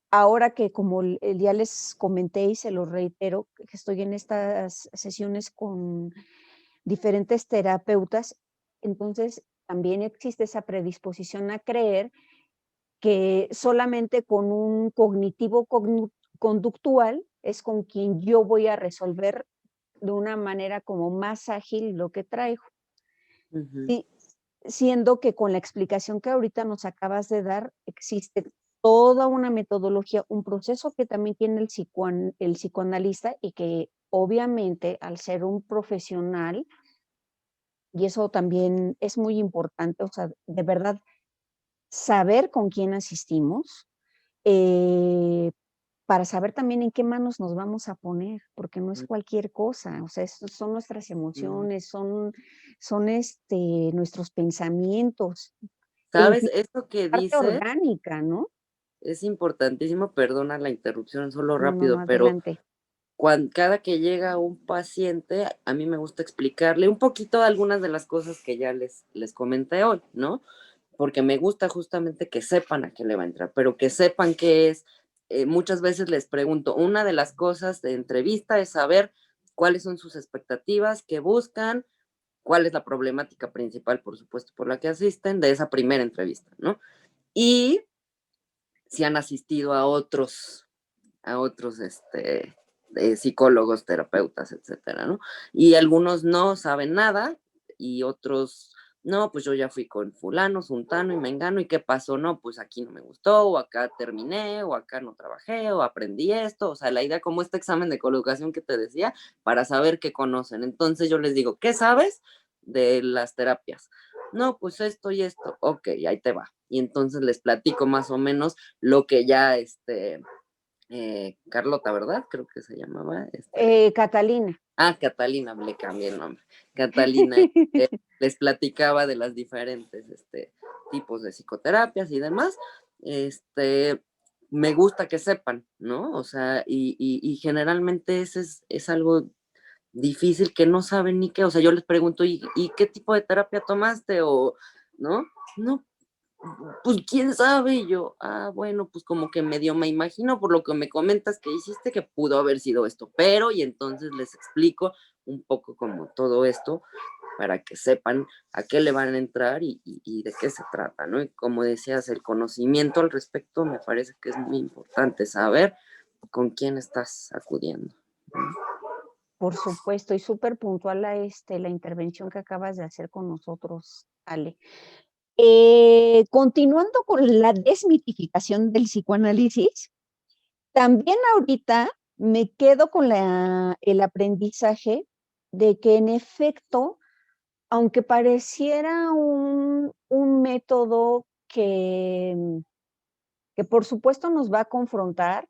ahora que como ya les comenté y se lo reitero, que estoy en estas sesiones con diferentes terapeutas, entonces también existe esa predisposición a creer que solamente con un cognitivo conductual es con quien yo voy a resolver de una manera como más ágil lo que traigo. Ujú. Sí, siendo que con la explicación que ahorita nos acabas de dar, existe toda una metodología, un proceso que también tiene el psicoanalista y que obviamente al ser un profesional, y eso también es muy importante, o sea, de verdad, saber con quién asistimos, eh, para saber también en qué manos nos vamos a poner, porque no es cualquier cosa, o sea, son nuestras Ujú. emociones, son nuestros pensamientos, e ¿Sabes? incluso Esto que parte dices orgánica, ¿no? es importantísimo, perdona la interrupción, solo No, no, no, rápido, pero adelante. cada que llega un paciente, a mí me gusta explicarle un poquito algunas de las cosas que ya les comenté hoy, ¿no? Porque me gusta justamente que sepan a qué le va a entrar, pero que sepan qué es, muchas veces les pregunto, una de las cosas de entrevista es saber cuáles son sus expectativas, qué buscan, cuál es la problemática principal, por supuesto, por la que asisten de esa primera entrevista, ¿no? Y si han asistido a otros psicólogos, terapeutas, etcétera, ¿no? Y algunos no saben nada y otros, no, pues yo ya fui con fulano, suntano y mengano, ¿y qué pasó? No, pues aquí no me gustó, o acá terminé, o acá no trabajé, o aprendí esto, o sea, la idea como este examen de colocación que te decía, para saber qué conocen. Entonces yo les digo, ¿qué sabes de las terapias? No, pues esto y esto, ok, ahí te va. Y entonces les platico más o menos lo que ya Carlota, ¿verdad? Creo que se llamaba. Catalina. Catalina, le cambié el nombre. Catalina, les platicaba de las diferentes tipos de psicoterapias y demás. Me gusta que sepan, ¿no? O sea, y generalmente ese es algo difícil que no saben ni qué. O sea, yo les pregunto, ¿y qué tipo de terapia tomaste? O, ¿no? No, pues quién sabe, y yo, bueno, pues como que medio me imagino por lo que me comentas que hiciste que pudo haber sido esto, pero, y entonces les explico un poco como todo esto para que sepan a qué le van a entrar y de qué se trata, ¿no? Y como decías, el conocimiento al respecto me parece que es muy importante saber con quién estás acudiendo, ¿no? Por supuesto, y súper puntual la intervención que acabas de hacer con nosotros, Ale. Continuando con la desmitificación del psicoanálisis, también ahorita me quedo con el aprendizaje de que en efecto, aunque pareciera un método que por supuesto nos va a confrontar,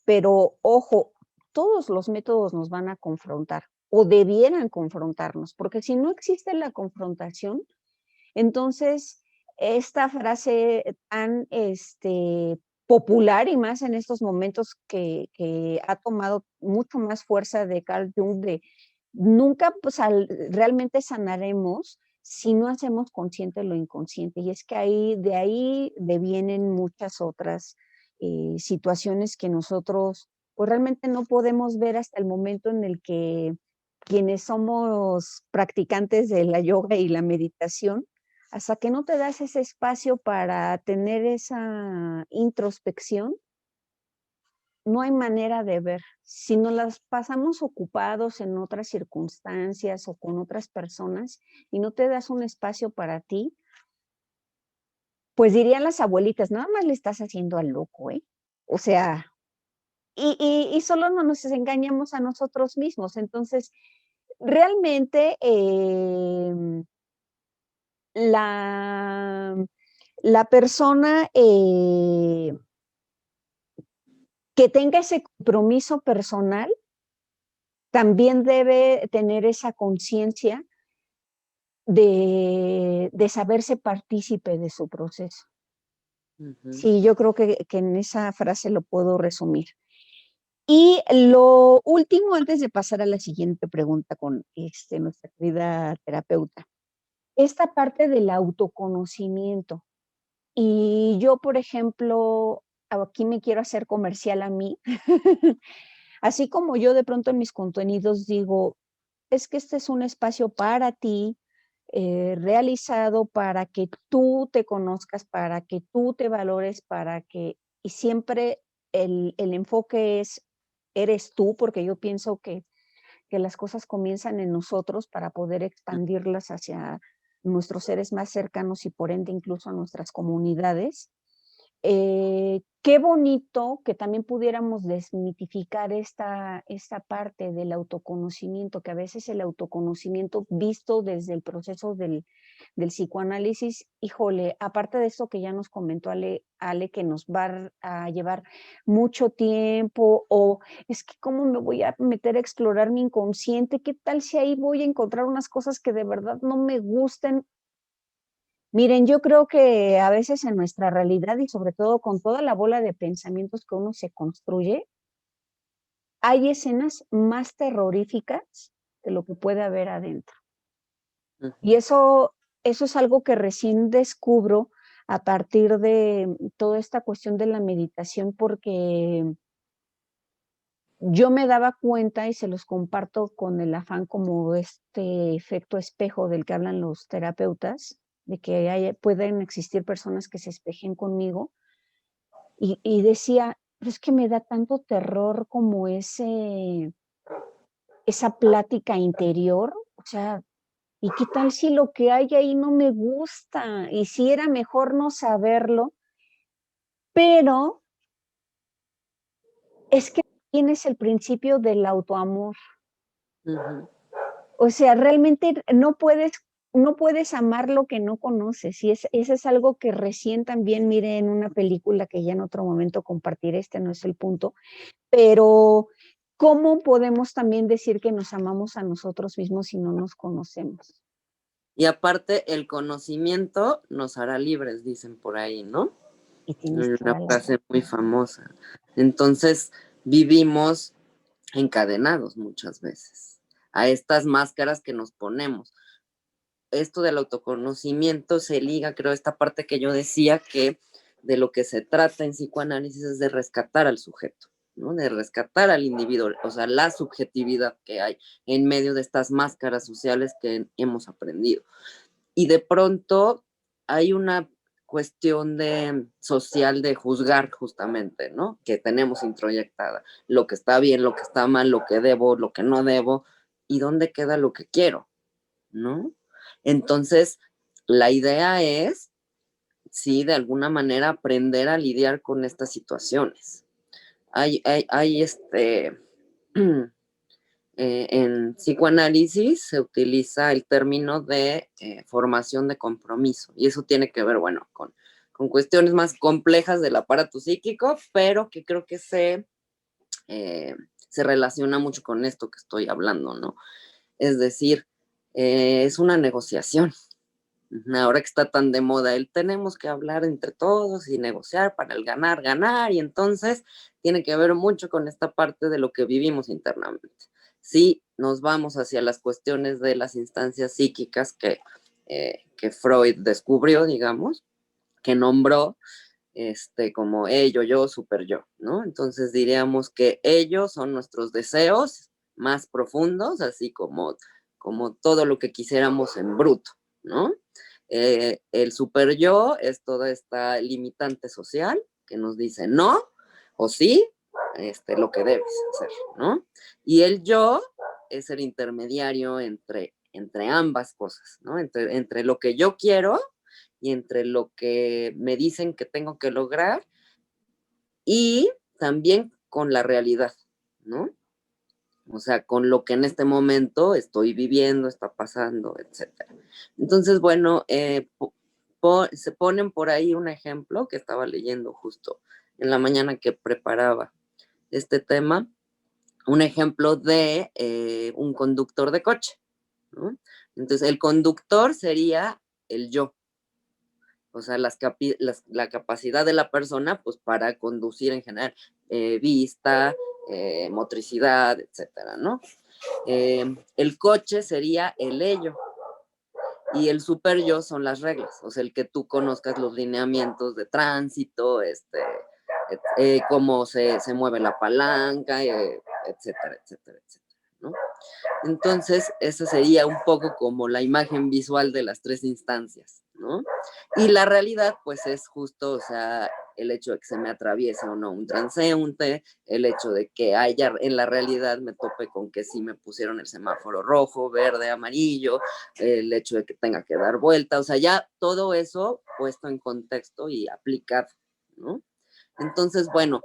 pero ojo, todos los métodos nos van a confrontar o debieran confrontarnos, porque si no existe la confrontación, entonces esta frase tan popular y más en estos momentos que ha tomado mucho más fuerza de Carl Jung, de nunca pues, realmente sanaremos si no hacemos consciente lo inconsciente. Y es que de ahí devienen muchas otras situaciones que nosotros pues realmente no podemos ver hasta el momento en el que quienes somos practicantes de la yoga y la meditación, hasta que no te das ese espacio para tener esa introspección, no hay manera de ver. Si nos las pasamos ocupados en otras circunstancias o con otras personas y no te das un espacio para ti, pues dirían las abuelitas, nada más le estás haciendo al loco, ¿eh? O sea, y solo no nos engañamos a nosotros mismos. Entonces, realmente la, la persona que tenga ese compromiso personal también debe tener esa conciencia de saberse partícipe de su proceso. Ujú. Sí, yo creo que en esa frase lo puedo resumir. Y lo último, antes de pasar a la siguiente pregunta con nuestra querida terapeuta, esta parte del autoconocimiento. Y yo, por ejemplo, aquí me quiero hacer comercial a mí. Así como yo de pronto en mis contenidos digo, es que este es un espacio para ti, realizado para que tú te conozcas, para que tú te valores, y siempre el enfoque es, eres tú, porque yo pienso que las cosas comienzan en nosotros para poder expandirlas hacia nuestros seres más cercanos y por ende incluso a nuestras comunidades. Qué bonito que también pudiéramos desmitificar esta parte del autoconocimiento, que a veces el autoconocimiento visto desde el proceso del psicoanálisis, híjole, aparte de esto que ya nos comentó Ale, que nos va a llevar mucho tiempo, o es que cómo me voy a meter a explorar mi inconsciente, qué tal si ahí voy a encontrar unas cosas que de verdad no me gusten. Miren, yo creo que a veces en nuestra realidad y sobre todo con toda la bola de pensamientos que uno se construye, hay escenas más terroríficas de lo que puede haber adentro. Ujú. Y eso es algo que recién descubro a partir de toda esta cuestión de la meditación, porque yo me daba cuenta, y se los comparto con el afán como este efecto espejo del que hablan los terapeutas, de que pueden existir personas que se espejen conmigo, y decía, pero es que me da tanto terror como esa plática interior, o sea, ¿y qué tal si lo que hay ahí no me gusta? Y si era mejor no saberlo, pero es que tienes el principio del autoamor. Ujú. O sea, realmente no puedes amar lo que no conoces. Y eso es algo que recién también miré en una película que ya en otro momento compartiré, este no es el punto, pero ¿cómo podemos también decir que nos amamos a nosotros mismos si no nos conocemos? Y aparte, el conocimiento nos hará libres, dicen por ahí, ¿no? Y tienes Una toda la frase muy razón. famosa. Entonces, vivimos encadenados muchas veces a estas máscaras que nos ponemos. Esto del autoconocimiento se liga, creo, a esta parte que yo decía que de lo que se trata en psicoanálisis es de rescatar al sujeto, ¿no? De rescatar al individuo, o sea, la subjetividad que hay en medio de estas máscaras sociales que hemos aprendido. Y de pronto hay una cuestión de social de juzgar justamente, ¿no? Que tenemos introyectada, lo que está bien, lo que está mal, lo que debo, lo que no debo, y dónde queda lo que quiero, ¿no? Entonces, la idea es, sí, de alguna manera aprender a lidiar con estas situaciones. Hay en psicoanálisis se utiliza el término de formación de compromiso y eso tiene que ver, bueno, con cuestiones más complejas del aparato psíquico, pero que creo que se relaciona mucho con esto que estoy hablando, ¿no? Es decir, es una negociación. Ahora que está tan de moda, el tenemos que hablar entre todos y negociar para el ganar, ganar, y entonces tiene que ver mucho con esta parte de lo que vivimos internamente. Si nos vamos hacia las cuestiones de las instancias psíquicas que Freud descubrió, digamos, que nombró como ello, yo, super yo, ¿no? Entonces diríamos que ellos son nuestros deseos más profundos, así como todo lo que quisiéramos en bruto, ¿no? El super yo es toda esta limitante social que nos dice no o sí, lo que debes hacer, ¿no? Y el yo es el intermediario entre ambas cosas, ¿no? Entre lo que yo quiero y entre lo que me dicen que tengo que lograr y también con la realidad, ¿no? O sea, con lo que en este momento estoy viviendo, está pasando, etcétera. Entonces, bueno, se ponen por ahí un ejemplo que estaba leyendo justo en la mañana que preparaba este tema, un ejemplo de un conductor de coche, ¿no? Entonces, el conductor sería el yo, o sea, la capacidad de la persona, pues, para conducir en general, vista, motricidad, etcétera, ¿no? El coche sería el ello y el super yo son las reglas, o sea, el que tú conozcas los lineamientos de tránsito, cómo se mueve la palanca, etcétera, etcétera, etcétera, ¿no? Entonces, esa sería un poco como la imagen visual de las tres instancias, ¿no? Y la realidad, pues es justo, o sea, el hecho de que se me atraviese o no un transeúnte, el hecho de que haya en la realidad me tope con que sí me pusieron el semáforo rojo, verde, amarillo, el hecho de que tenga que dar vuelta, o sea, ya todo eso puesto en contexto y aplicado, ¿no? Entonces, bueno,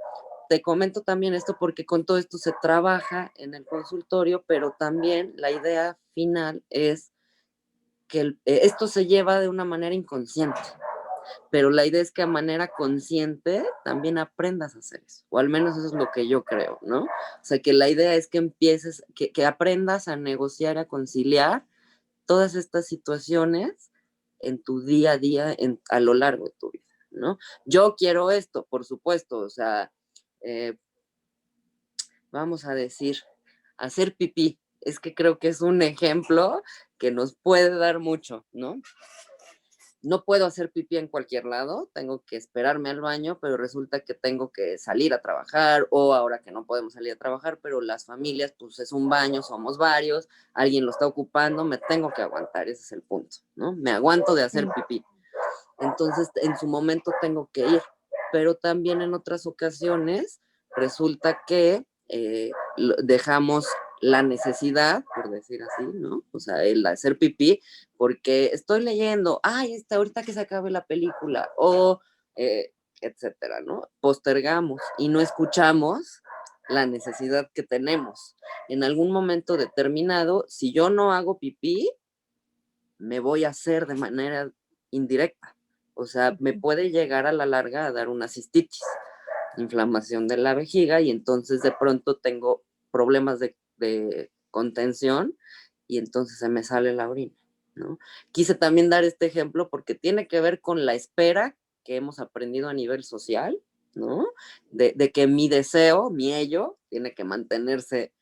te comento también esto porque con todo esto se trabaja en el consultorio, pero también la idea final es que esto se lleva de una manera inconsciente, pero la idea es que a manera consciente también aprendas a hacer eso, o al menos eso es lo que yo creo, ¿no? O sea, que la idea es que empieces, que aprendas a negociar, a conciliar todas estas situaciones en tu día a día, a lo largo de tu vida, ¿no? Yo quiero esto, por supuesto, o sea, eh, vamos a decir, hacer pipí. Es que creo que es un ejemplo que nos puede dar mucho, ¿no? no puedo hacer pipí en cualquier lado, tengo que esperarme al baño, pero resulta que tengo que salir a trabajar o ahora que no podemos salir a trabajar, pero las familias, pues es un baño, somos varios, alguien lo está ocupando, me tengo que aguantar, ese es el punto, ¿no? Me aguanto de hacer pipí. Entonces, en su momento tengo que ir, pero también en otras ocasiones resulta que dejamos la necesidad, por decir así, ¿no? O sea, el hacer pipí, porque estoy leyendo, ay, ahorita que se acabe la película, o etcétera, ¿no? Postergamos y no escuchamos la necesidad que tenemos. En algún momento determinado, si yo no hago pipí, me voy a hacer de manera indirecta. O sea, me puede llegar a la larga a dar una cistitis, inflamación de la vejiga, y entonces de pronto tengo problemas de contención y entonces se me sale la orina, ¿no? Quise también dar este ejemplo porque tiene que ver con la espera que hemos aprendido a nivel social, ¿no? De que mi deseo, mi ello, tiene que mantenerse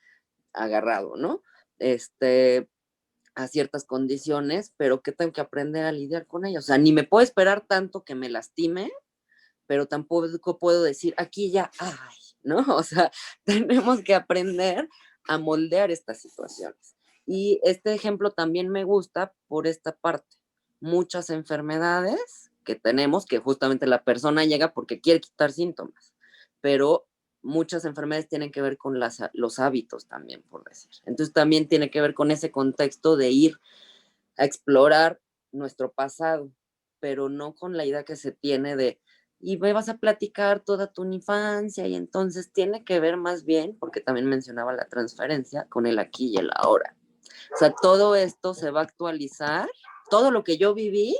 agarrado, ¿no? A ciertas condiciones, pero que tengo que aprender a lidiar con ellas. O sea, ni me puedo esperar tanto que me lastime, pero tampoco puedo decir, aquí ya, ay, ¿no? O sea, tenemos que aprender a moldear estas situaciones. Y este ejemplo también me gusta por esta parte. Muchas enfermedades que tenemos, que justamente la persona llega porque quiere quitar síntomas, pero muchas enfermedades tienen que ver con los hábitos también, por decir. Entonces también tiene que ver con ese contexto de ir a explorar nuestro pasado, pero no con la idea que se tiene de, y me vas a platicar toda tu infancia, y entonces tiene que ver más bien, porque también mencionaba la transferencia, con el aquí y el ahora. O sea, todo esto se va a actualizar, todo lo que yo viví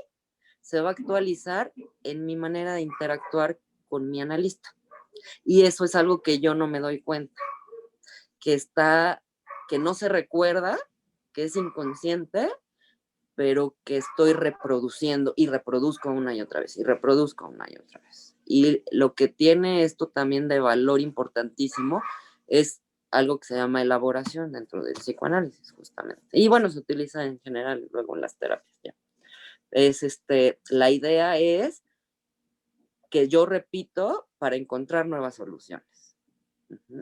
se va a actualizar en mi manera de interactuar con mi analista. Y eso es algo que yo no me doy cuenta, que está, que no se recuerda, que es inconsciente, pero que estoy reproduciendo y reproduzco una y otra vez y reproduzco una y otra vez. Y lo que tiene esto también de valor importantísimo es algo que se llama elaboración dentro del psicoanálisis, justamente. Y bueno, se utiliza en general luego en las terapias ya. La idea es que yo repito para encontrar nuevas soluciones.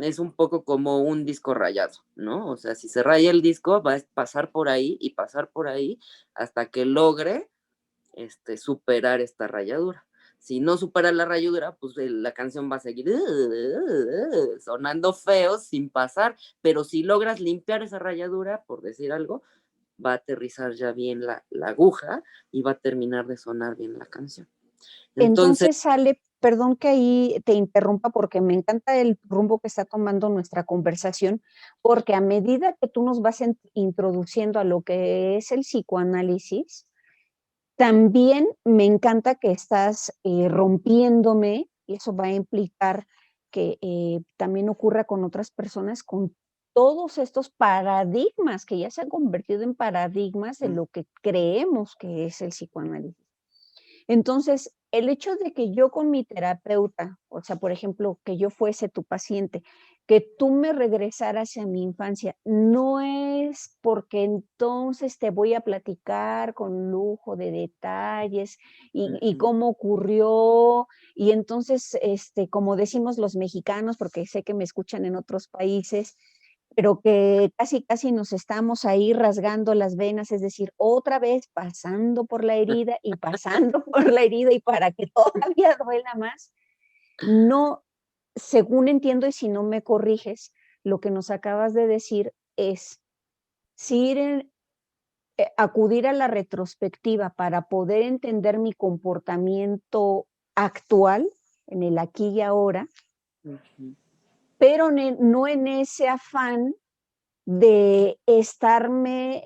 Es un poco como un disco rayado, ¿no? O sea, si se raya el disco, va a pasar por ahí y pasar por ahí hasta que logre superar esta rayadura. Si no supera la rayadura, pues la canción va a seguir sonando feo sin pasar, pero si logras limpiar esa rayadura, por decir algo, va a aterrizar ya bien la aguja y va a terminar de sonar bien la canción. Entonces, Entonces sale, perdón que ahí te interrumpa porque me encanta el rumbo que está tomando nuestra conversación, porque a medida que tú nos vas introduciendo a lo que es el psicoanálisis, también me encanta que estás rompiéndome, y eso va a implicar que también ocurra con otras personas, con todos estos paradigmas que ya se han convertido en paradigmas de lo que creemos que es el psicoanálisis. Entonces, el hecho de que yo con mi terapeuta, o sea, por ejemplo, que yo fuese tu paciente, que tú me regresaras a mi infancia, no es porque entonces te voy a platicar con lujo de detalles y cómo ocurrió, y entonces, como decimos los mexicanos, porque sé que me escuchan en otros países, pero que casi, casi nos estamos ahí rasgando las venas, es decir, otra vez pasando por la herida y pasando por la herida y para que todavía duela más. No, según entiendo y si no me corriges, lo que nos acabas de decir es, si ir acudir a la retrospectiva para poder entender mi comportamiento actual, en el aquí y ahora, pero no en ese afán de estarme,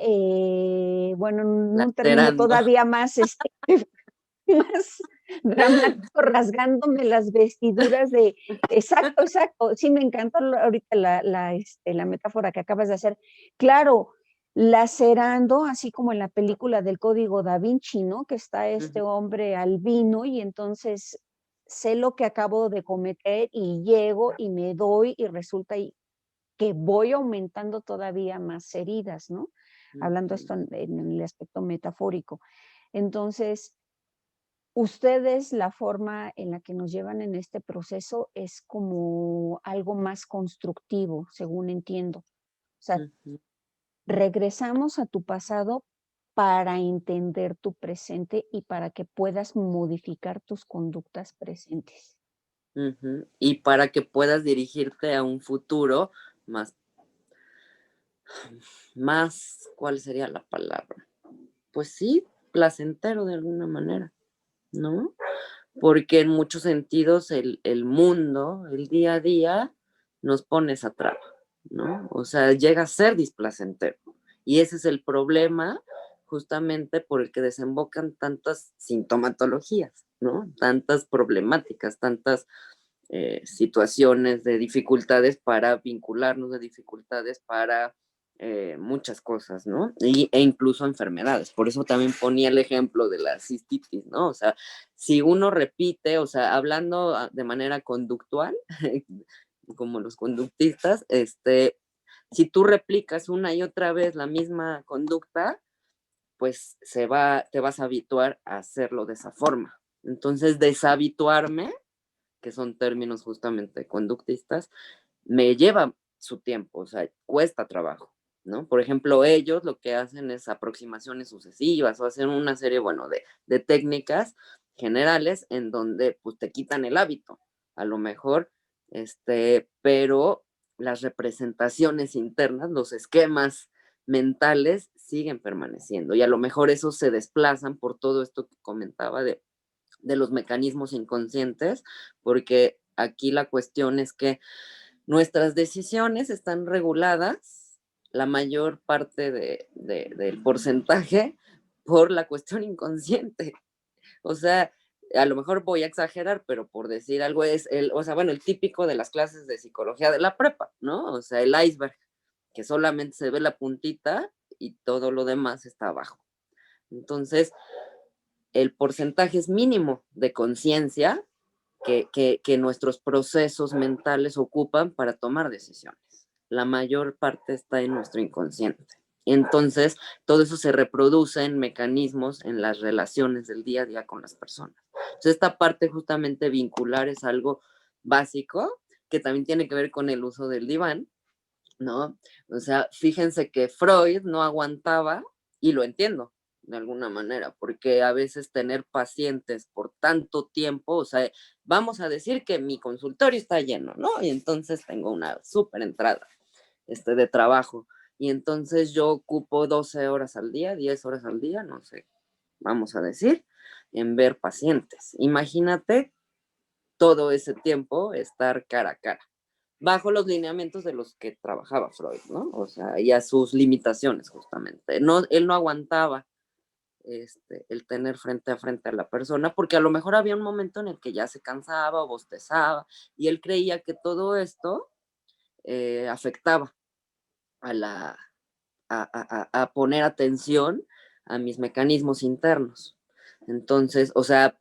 bueno, un término lacerando. todavía más, más dramático, rasgándome las vestiduras de exacto, exacto. Sí, me encantó ahorita la metáfora que acabas de hacer. Claro, lacerando, así como en la película del Código Da Vinci, ¿no? Que está este hombre albino y entonces sé lo que acabo de cometer y llego y me doy y resulta que voy aumentando todavía más heridas, ¿no? Hablando esto en el aspecto metafórico. Entonces, ustedes la forma en la que nos llevan en este proceso es como algo más constructivo, según entiendo. O sea, Ujú, regresamos a tu pasado para entender tu presente y para que puedas modificar tus conductas presentes. ujú. Y para que puedas dirigirte a un futuro más, ¿cuál sería la palabra? Pues sí, placentero de alguna manera, ¿no? Porque en muchos sentidos el mundo, el día a día, nos pone esa traba, ¿no? O sea, llega a ser displacentero. Y ese es el problema justamente por el que desembocan tantas sintomatologías, ¿no? Tantas problemáticas, tantas situaciones de dificultades para vincularnos, de dificultades para muchas cosas, ¿no? E incluso enfermedades. Por eso también ponía el ejemplo de la cistitis, ¿no? O sea, si uno repite, o sea, hablando de manera conductual, como los conductistas, si tú replicas una y otra vez la misma conducta, pues te vas a habituar a hacerlo de esa forma. Entonces, deshabituarme, que son términos justamente conductistas, me lleva su tiempo, o sea, cuesta trabajo, ¿no? Por ejemplo, ellos lo que hacen es aproximaciones sucesivas o hacen una serie, bueno, de técnicas generales en donde pues te quitan el hábito, a lo mejor, pero las representaciones internas, los esquemas mentales siguen permaneciendo y a lo mejor esos se desplazan por todo esto que comentaba de los mecanismos inconscientes, porque aquí la cuestión es que nuestras decisiones están reguladas, la mayor parte del porcentaje, por la cuestión inconsciente. O sea, a lo mejor voy a exagerar, pero por decir algo es o sea, bueno, el típico de las clases de psicología de la prepa, ¿no? O sea, el iceberg, que solamente se ve la puntita y todo lo demás está abajo. Entonces, el porcentaje es mínimo de conciencia que nuestros procesos mentales ocupan para tomar decisiones. La mayor parte está en nuestro inconsciente. Entonces, todo eso se reproduce en mecanismos en las relaciones del día a día con las personas. Entonces, esta parte justamente vincular es algo básico que también tiene que ver con el uso del diván, ¿no? O sea, fíjense que Freud no aguantaba, y lo entiendo de alguna manera, porque a veces tener pacientes por tanto tiempo, o sea, vamos a decir que mi consultorio está lleno, ¿no? Y entonces tengo una súper entrada de trabajo, y entonces yo ocupo 12 horas al día, 10 horas al día, no sé, vamos a decir, en ver pacientes. Imagínate todo ese tiempo estar cara a cara bajo los lineamientos de los que trabajaba Freud, ¿no? O sea, y a sus limitaciones justamente. No, él no aguantaba el tener frente a frente a la persona, porque a lo mejor había un momento en el que ya se cansaba o bostezaba, y él creía que todo esto afectaba a, la, a poner atención a mis mecanismos internos. Entonces, o sea,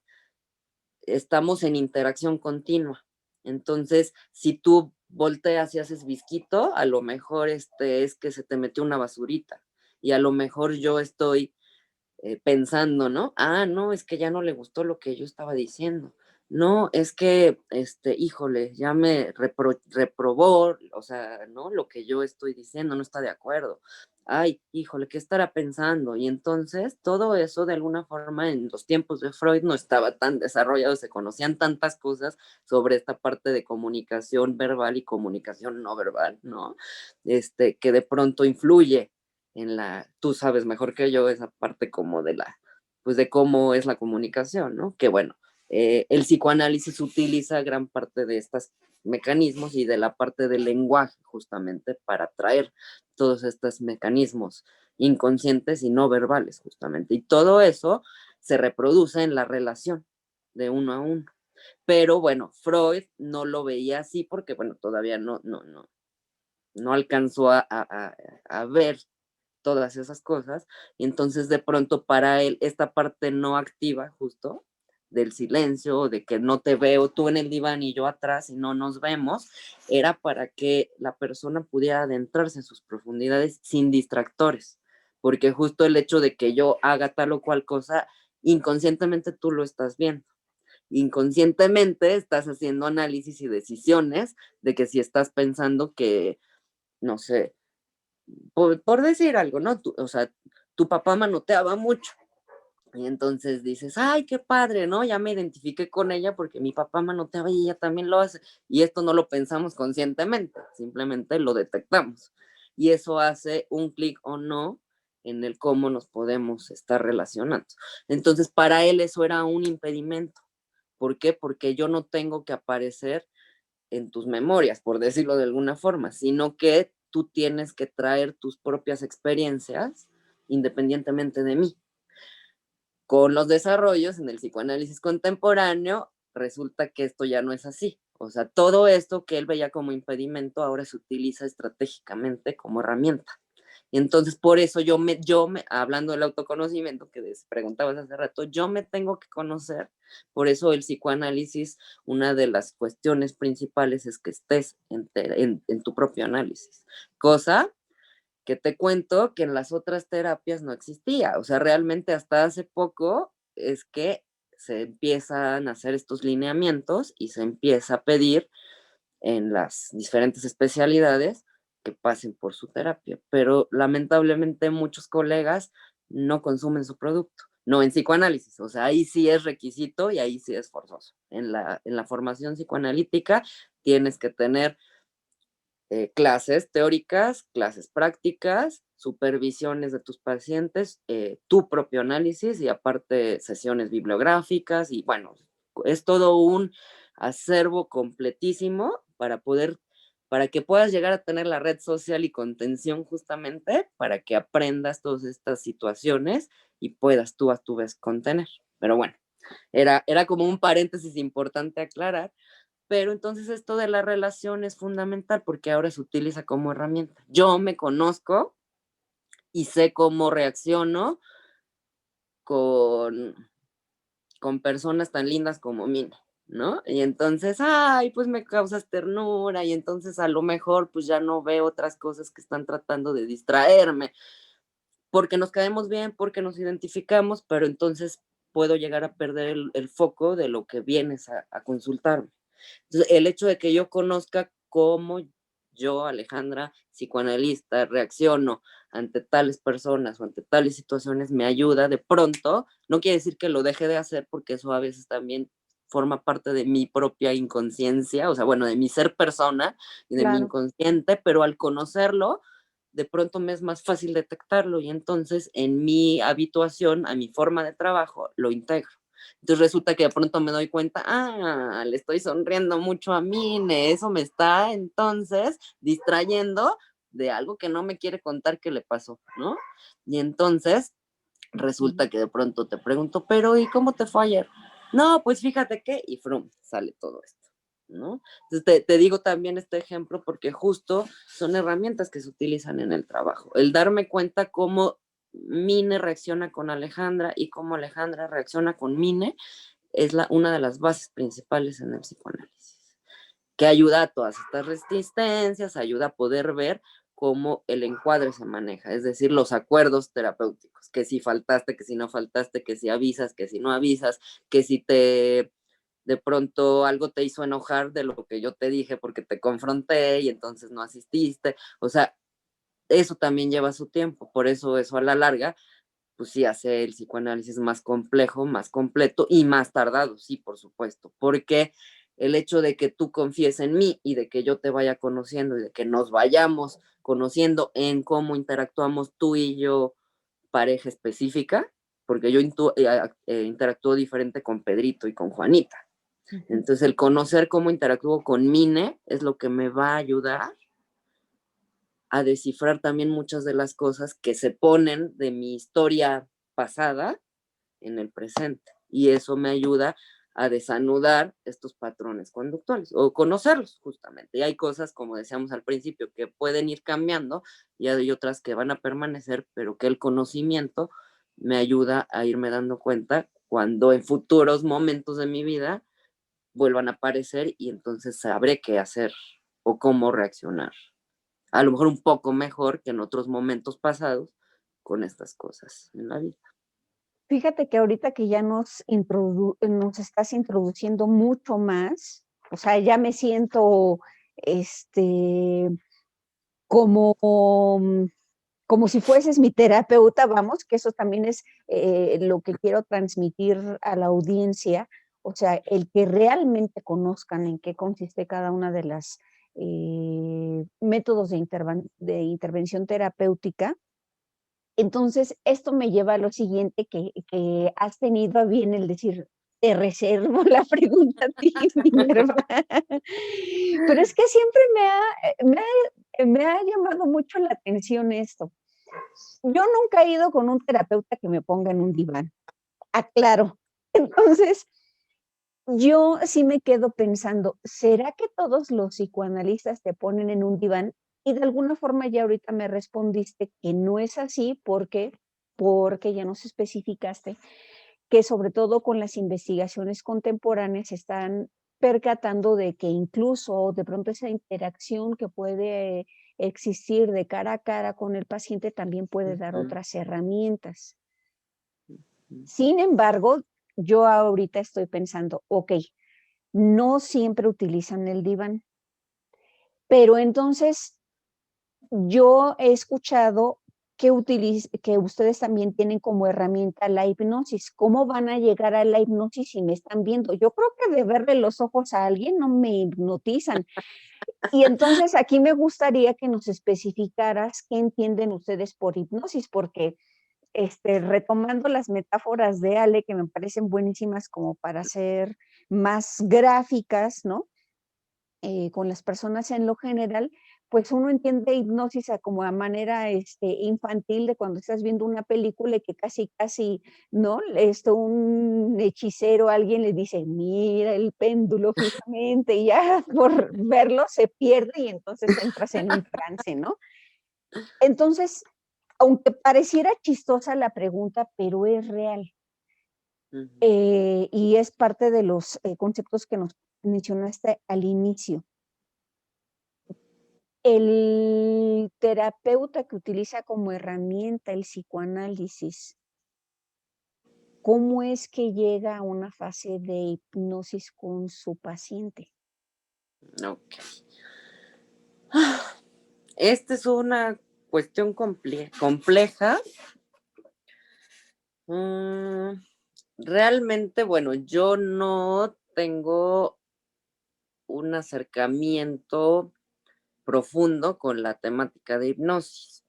estamos en interacción continua. Entonces, si tú volteas y haces visquito, a lo mejor es que se te metió una basurita y a lo mejor yo estoy pensando, ¿no? Ah, no, es que ya no le gustó lo que yo estaba diciendo. No, es que, híjole, ya me reprobó, o sea, ¿no? Lo que yo estoy diciendo, no está de acuerdo. Ay, híjole, ¿qué estará pensando? Y entonces todo eso de alguna forma en los tiempos de Freud no estaba tan desarrollado, se conocían tantas cosas sobre esta parte de comunicación verbal y comunicación no verbal, ¿no? Que de pronto influye tú sabes mejor que yo esa parte como pues de cómo es la comunicación, ¿no? Que bueno, el psicoanálisis utiliza gran parte de estos mecanismos y de la parte del lenguaje justamente para traer todos estos mecanismos inconscientes y no verbales justamente. Y todo eso se reproduce en la relación de uno a uno. Pero bueno, Freud no lo veía así porque, bueno, todavía no alcanzó a ver todas esas cosas, y entonces de pronto para él esta parte no activa justo del silencio, de que no te veo tú en el diván y yo atrás y no nos vemos, era para que la persona pudiera adentrarse en sus profundidades sin distractores, porque justo el hecho de que yo haga tal o cual cosa inconscientemente tú lo estás viendo. Inconscientemente estás haciendo análisis y decisiones de que si estás pensando que, no sé, por decir algo, ¿no? O sea, tu papá manoteaba mucho. Y entonces dices, ay, qué padre, ¿no? Ya me identifiqué con ella porque mi papá manoteaba y ella también lo hace. Y esto no lo pensamos conscientemente, simplemente lo detectamos. Y eso hace un clic o no en el cómo nos podemos estar relacionando. Entonces, para él eso era un impedimento. ¿Por qué? Porque yo no tengo que aparecer en tus memorias, por decirlo de alguna forma, sino que tú tienes que traer tus propias experiencias independientemente de mí. Con los desarrollos en el psicoanálisis contemporáneo, resulta que esto ya no es así. O sea, todo esto que él veía como impedimento ahora se utiliza estratégicamente como herramienta. Y entonces, por eso hablando del autoconocimiento que preguntabas hace rato, yo me tengo que conocer. Por eso el psicoanálisis, una de las cuestiones principales es que estés en tu propio análisis. Cosa que te cuento que en las otras terapias no existía. O sea, realmente hasta hace poco es que se empiezan a hacer estos lineamientos y se empieza a pedir en las diferentes especialidades que pasen por su terapia. Pero lamentablemente muchos colegas no consumen su producto. No en psicoanálisis, o sea, ahí sí es requisito y ahí sí es forzoso. En la formación psicoanalítica tienes que tener clases teóricas, clases prácticas, supervisiones de tus pacientes, tu propio análisis y aparte sesiones bibliográficas y bueno, es todo un acervo completísimo para que puedas llegar a tener la red social y contención justamente para que aprendas todas estas situaciones y puedas tú a tu vez contener. Pero bueno, era como un paréntesis importante aclarar, pero entonces esto de la relación es fundamental porque ahora se utiliza como herramienta. Yo me conozco y sé cómo reacciono con, con personas tan lindas como Mina, ¿no? Y entonces, ay, pues me causas ternura y entonces a lo mejor pues ya no veo otras cosas que están tratando de distraerme, porque nos caemos bien, porque nos identificamos, pero entonces puedo llegar a perder el foco de lo que vienes a consultarme. Entonces, el hecho de que yo conozca cómo yo, Alejandra, psicoanalista, reacciono ante tales personas o ante tales situaciones, me ayuda de pronto, no quiere decir que lo deje de hacer, porque eso a veces también forma parte de mi propia inconsciencia, o sea, bueno, de mi ser persona y de mi Claro. inconsciente, pero al conocerlo, de pronto me es más fácil detectarlo y entonces en mi habituación, a mi forma de trabajo, lo integro. Entonces resulta que de pronto me doy cuenta, le estoy sonriendo mucho a Mine, eso me está entonces distrayendo de algo que no me quiere contar que le pasó, ¿no? Y entonces resulta que de pronto te pregunto, pero ¿y cómo te fue ayer? No, pues fíjate que, y frum, sale todo esto, ¿no? Entonces te digo también este ejemplo porque justo son herramientas que se utilizan en el trabajo. El darme cuenta cómo Mine reacciona con Alejandra y cómo Alejandra reacciona con Mine es una de las bases principales en el psicoanálisis, que ayuda a todas estas resistencias, ayuda a poder ver cómo el encuadre se maneja, es decir, los acuerdos terapéuticos, que si faltaste, que si no faltaste, que si avisas, que si no avisas, que si de pronto algo te hizo enojar de lo que yo te dije porque te confronté y entonces no asististe, o sea, eso también lleva su tiempo, por eso a la larga pues sí hace el psicoanálisis más complejo, más completo y más tardado, sí, por supuesto, porque el hecho de que tú confíes en mí y de que yo te vaya conociendo y de que nos vayamos conociendo en cómo interactuamos tú y yo, pareja específica, porque yo interactúo diferente con Pedrito y con Juanita. Entonces, el conocer cómo interactúo con Mine es lo que me va a ayudar a descifrar también muchas de las cosas que se ponen de mi historia pasada en el presente. Y eso me ayuda a desanudar estos patrones conductuales o conocerlos justamente. Y hay cosas, como decíamos al principio, que pueden ir cambiando y hay otras que van a permanecer, pero que el conocimiento me ayuda a irme dando cuenta cuando en futuros momentos de mi vida vuelvan a aparecer y entonces sabré qué hacer o cómo reaccionar. A lo mejor un poco mejor que en otros momentos pasados con estas cosas en la vida. Fíjate que ahorita que ya nos estás introduciendo mucho más, o sea, ya me siento, este, como, como si fueses mi terapeuta, vamos, que eso también es lo que quiero transmitir a la audiencia, o sea, el que realmente conozcan en qué consiste cada una de las métodos de intervención terapéutica. Entonces, esto me lleva a lo siguiente que has tenido a bien el decir, te reservo la pregunta a ti, Minerva. Pero es que siempre me ha llamado mucho la atención esto. Yo nunca he ido con un terapeuta que me ponga en un diván, aclaro. Entonces, yo sí me quedo pensando, ¿será que todos los psicoanalistas te ponen en un diván? Y de alguna forma ya ahorita me respondiste que no es así porque ya nos especificaste que sobre todo con las investigaciones contemporáneas se están percatando de que incluso de pronto esa interacción que puede existir de cara a cara con el paciente también puede dar Ujú, otras herramientas. ujú. Sin embargo, yo ahorita estoy pensando, ok, no siempre utilizan el diván, pero entonces yo he escuchado que ustedes también tienen como herramienta la hipnosis. ¿Cómo van a llegar a la hipnosis si me están viendo? Yo creo que de verle los ojos a alguien no me hipnotizan. Y entonces aquí me gustaría que nos especificaras qué entienden ustedes por hipnosis, porque retomando las metáforas de Ale, que me parecen buenísimas como para ser más gráficas, ¿no? Con las personas en lo general, pues uno entiende hipnosis como a manera infantil de cuando estás viendo una película y que casi, ¿no? Un hechicero, alguien le dice, mira el péndulo fijamente, y ya por verlo se pierde y entonces entras en un trance, ¿no? Entonces, aunque pareciera chistosa la pregunta, pero es real. Ujú. Y es parte de los conceptos que nos mencionaste al inicio. El terapeuta que utiliza como herramienta el psicoanálisis, ¿cómo es que llega a una fase de hipnosis con su paciente? Ok. Esta es una cuestión compleja. Mm, realmente, bueno, yo no tengo un acercamiento profundo con la temática de hipnosis.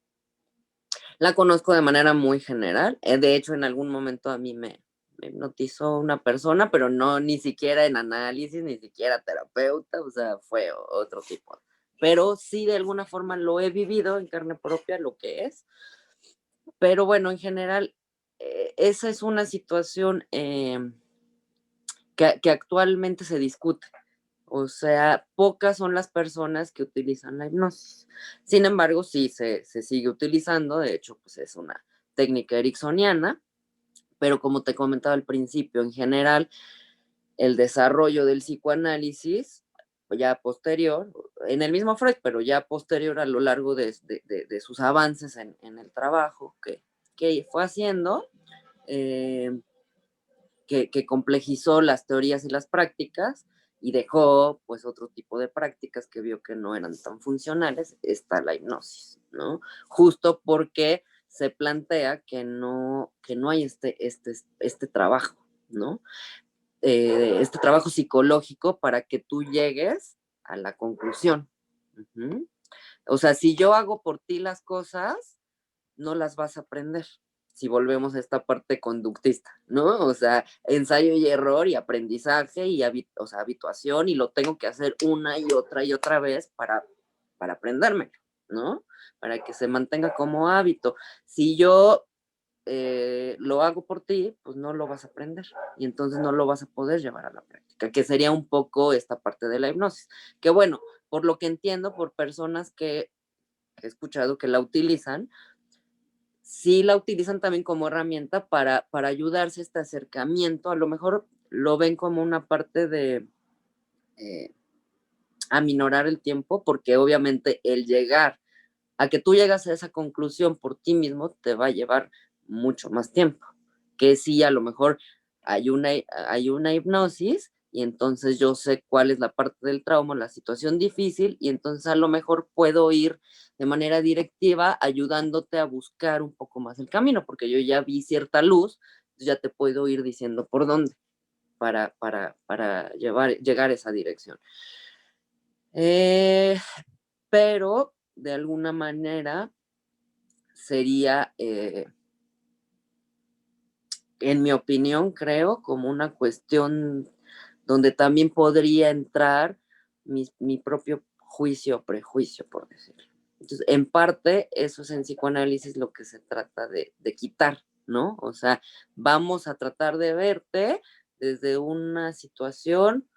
La conozco de manera muy general. De hecho, en algún momento a mí me hipnotizó una persona, pero no ni siquiera en análisis, ni siquiera terapeuta, o sea, fue otro tipo. Pero sí, de alguna forma lo he vivido en carne propia, lo que es. Pero bueno, en general, esa es una situación que actualmente se discute. O sea, pocas son las personas que utilizan la hipnosis. Sin embargo, sí se sigue utilizando, de hecho, pues es una técnica ericksoniana, pero como te comentaba al principio, en general, el desarrollo del psicoanálisis, ya posterior, en el mismo Freud, pero ya posterior a lo largo de sus avances en el trabajo que fue haciendo, eh, que complejizó las teorías y las prácticas y dejó pues otro tipo de prácticas que vio que no eran tan funcionales, está la hipnosis, ¿no? Justo porque se plantea que no hay este trabajo, ¿no? Este trabajo psicológico para que tú llegues a la conclusión. Uh-huh. O sea, si yo hago por ti las cosas, no las vas a aprender. Si volvemos a esta parte conductista, ¿no? O sea, ensayo y error y aprendizaje y o sea, habituación y lo tengo que hacer una y otra vez para aprendérmelo, ¿no? Para que se mantenga como hábito. Si yo lo hago por ti, pues no lo vas a aprender y entonces no lo vas a poder llevar a la práctica, que sería un poco esta parte de la hipnosis. Que bueno, por lo que entiendo, por personas que he escuchado que la utilizan, sí la utilizan también como herramienta para ayudarse a este acercamiento. A lo mejor lo ven como una parte de eh, aminorar el tiempo, porque obviamente el llegar a que tú llegas a esa conclusión por ti mismo te va a llevar mucho más tiempo porque sí, a lo mejor hay una hipnosis y entonces yo sé cuál es la parte del trauma, la situación difícil, y entonces a lo mejor puedo ir de manera directiva ayudándote a buscar un poco más el camino, porque yo ya vi cierta luz, ya te puedo ir diciendo por dónde para llegar a esa dirección. Eh, pero de alguna manera sería, en mi opinión, creo, como una cuestión donde también podría entrar mi propio juicio o prejuicio, por decirlo. Entonces, en parte, eso es en psicoanálisis lo que se trata de quitar, ¿no? O sea, vamos a tratar de verte desde una situación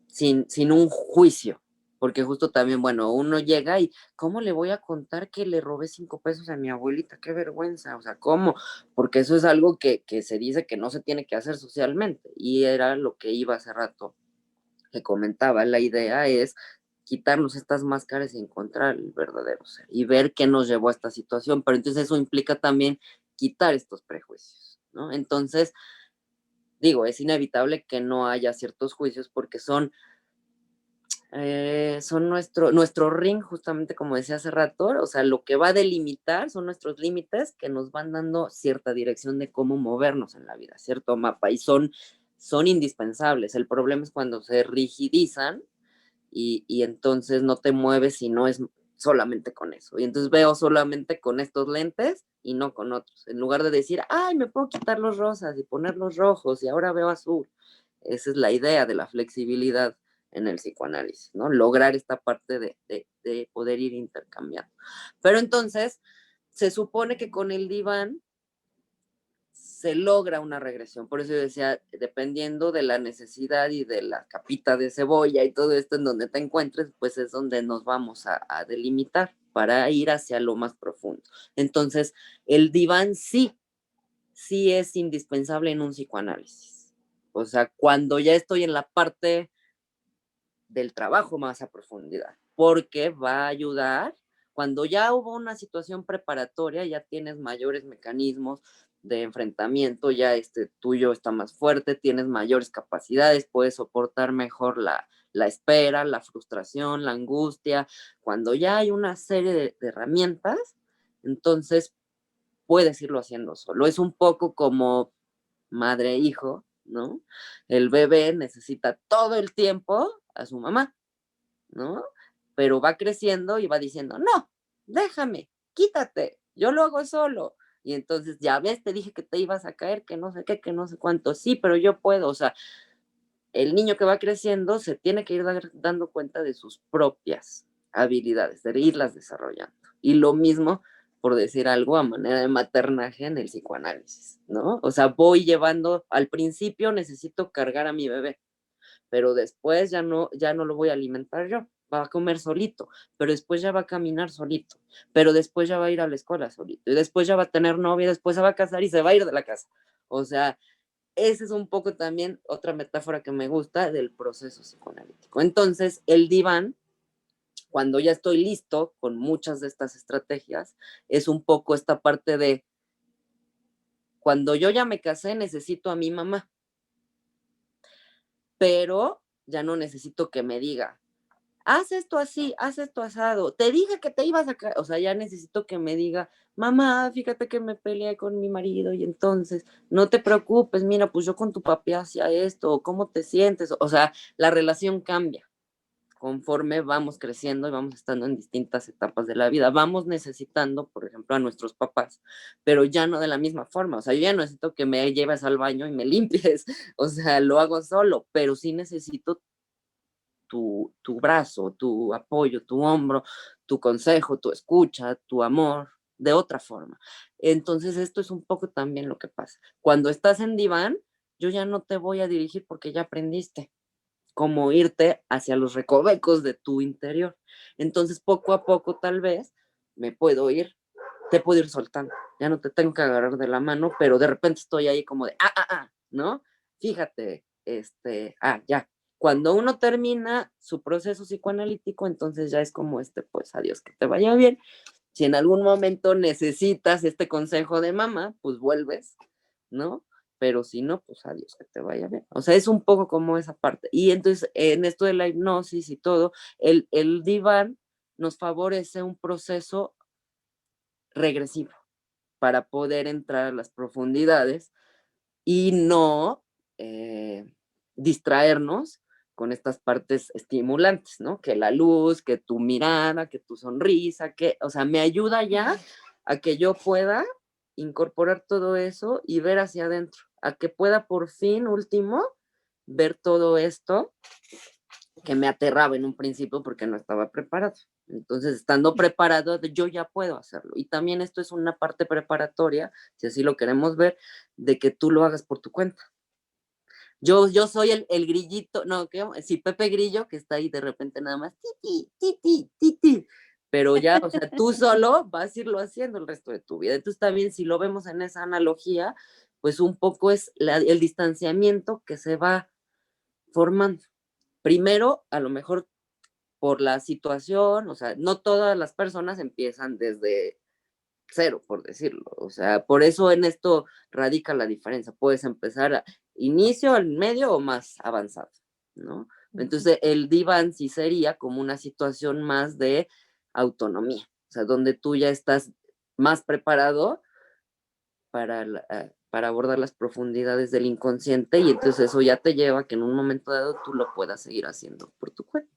sin un juicio, porque justo también, bueno, uno llega y, ¿cómo le voy a contar que le robé 5 pesos a mi abuelita? Qué vergüenza, o sea, ¿cómo? Porque eso es algo que se dice que no se tiene que hacer socialmente, y era lo que iba hace rato, que comentaba, la idea es quitarnos estas máscaras y encontrar el verdadero ser, y ver qué nos llevó a esta situación, pero entonces eso implica también quitar estos prejuicios, ¿no? Entonces, digo, es inevitable que no haya ciertos juicios porque son nuestro ring, justamente como decía hace rato, o sea, lo que va a delimitar son nuestros límites que nos van dando cierta dirección de cómo movernos en la vida, cierto mapa, y son indispensables. El problema es cuando se rigidizan y entonces no te mueves si no es solamente con eso. Y entonces veo solamente con estos lentes y no con otros. En lugar de decir, ay, me puedo quitar los rosas y poner los rojos y ahora veo azul. Esa es la idea de la flexibilidad en el psicoanálisis, ¿no? Lograr esta parte de poder ir intercambiando. Pero entonces, se supone que con el diván se logra una regresión. Por eso yo decía, dependiendo de la necesidad y de la capita de cebolla y todo esto en donde te encuentres, pues es donde nos vamos a delimitar para ir hacia lo más profundo. Entonces, el diván sí es indispensable en un psicoanálisis. O sea, cuando ya estoy en la parte del trabajo más a profundidad, porque va a ayudar cuando ya hubo una situación preparatoria, ya tienes mayores mecanismos de enfrentamiento, ya este tuyo está más fuerte, tienes mayores capacidades, puedes soportar mejor la espera, la frustración, la angustia. Cuando ya hay una serie de herramientas, entonces puedes irlo haciendo solo. Es un poco como madre e hijo, ¿no? El bebé necesita todo el tiempo a su mamá, ¿no? Pero va creciendo y va diciendo, no, déjame, quítate, yo lo hago solo. Y entonces, ya ves, te dije que te ibas a caer, que no sé qué, que no sé cuánto, sí, pero yo puedo. O sea, el niño que va creciendo se tiene que ir dando cuenta de sus propias habilidades, de irlas desarrollando. Y lo mismo, por decir algo, a manera de maternaje en el psicoanálisis, ¿no? O sea, voy llevando, al principio necesito cargar a mi bebé, pero después ya no lo voy a alimentar yo, va a comer solito, pero después ya va a caminar solito, pero después ya va a ir a la escuela solito, y después ya va a tener novia, después se va a casar y se va a ir de la casa. O sea, esa es un poco también otra metáfora que me gusta del proceso psicoanalítico. Entonces, el diván, cuando ya estoy listo con muchas de estas estrategias, es un poco esta parte de, cuando yo ya me casé, necesito a mi mamá, pero ya no necesito que me diga, haz esto así, haz esto asado, te dije que te ibas a o sea, ya necesito que me diga, mamá, fíjate que me peleé con mi marido y entonces, no te preocupes, mira, pues yo con tu papi hacía esto, ¿cómo te sientes? O sea, la relación cambia conforme vamos creciendo y vamos estando en distintas etapas de la vida. Vamos necesitando, por ejemplo, a nuestros papás, pero ya no de la misma forma. O sea, yo ya no necesito que me lleves al baño y me limpies, o sea, lo hago solo, pero sí necesito tu brazo, tu apoyo, tu hombro, tu consejo, tu escucha, tu amor, de otra forma. Entonces, esto es un poco también lo que pasa. Cuando estás en diván, yo ya no te voy a dirigir porque ya aprendiste cómo irte hacia los recovecos de tu interior. Entonces, poco a poco, tal vez, me puedo ir, te puedo ir soltando. Ya no te tengo que agarrar de la mano, pero de repente estoy ahí como de, ¿no? Fíjate, ya. Cuando uno termina su proceso psicoanalítico, entonces ya es como pues adiós, que te vaya bien. Si en algún momento necesitas este consejo de mamá, pues vuelves, ¿no? Pero si no, pues adiós, que te vaya bien. O sea, es un poco como esa parte. Y entonces, en esto de la hipnosis y todo, el diván nos favorece un proceso regresivo para poder entrar a las profundidades y no distraernos con estas partes estimulantes, ¿no? Que la luz, que tu mirada, que tu sonrisa, que, o sea, me ayuda ya a que yo pueda incorporar todo eso y ver hacia adentro, a que pueda por fin, último, ver todo esto que me aterraba en un principio porque no estaba preparado. Entonces, estando preparado, yo ya puedo hacerlo. Y también esto es una parte preparatoria, si así lo queremos ver, de que tú lo hagas por tu cuenta. Yo soy el grillito, no, ¿qué? Sí, Pepe Grillo, que está ahí de repente nada más, titi, titi, titi. Pero ya, o sea, tú solo vas a irlo haciendo el resto de tu vida. Entonces, también si lo vemos en esa analogía, pues un poco es el distanciamiento que se va formando. Primero, a lo mejor por la situación, o sea, no todas las personas empiezan desde cero, por decirlo. O sea, por eso en esto radica la diferencia. Puedes empezar a inicio, al medio o más avanzado, ¿no? Entonces, el diván sí sería como una situación más de autonomía, o sea, donde tú ya estás más preparado para abordar las profundidades del inconsciente y entonces eso ya te lleva a que en un momento dado tú lo puedas seguir haciendo por tu cuenta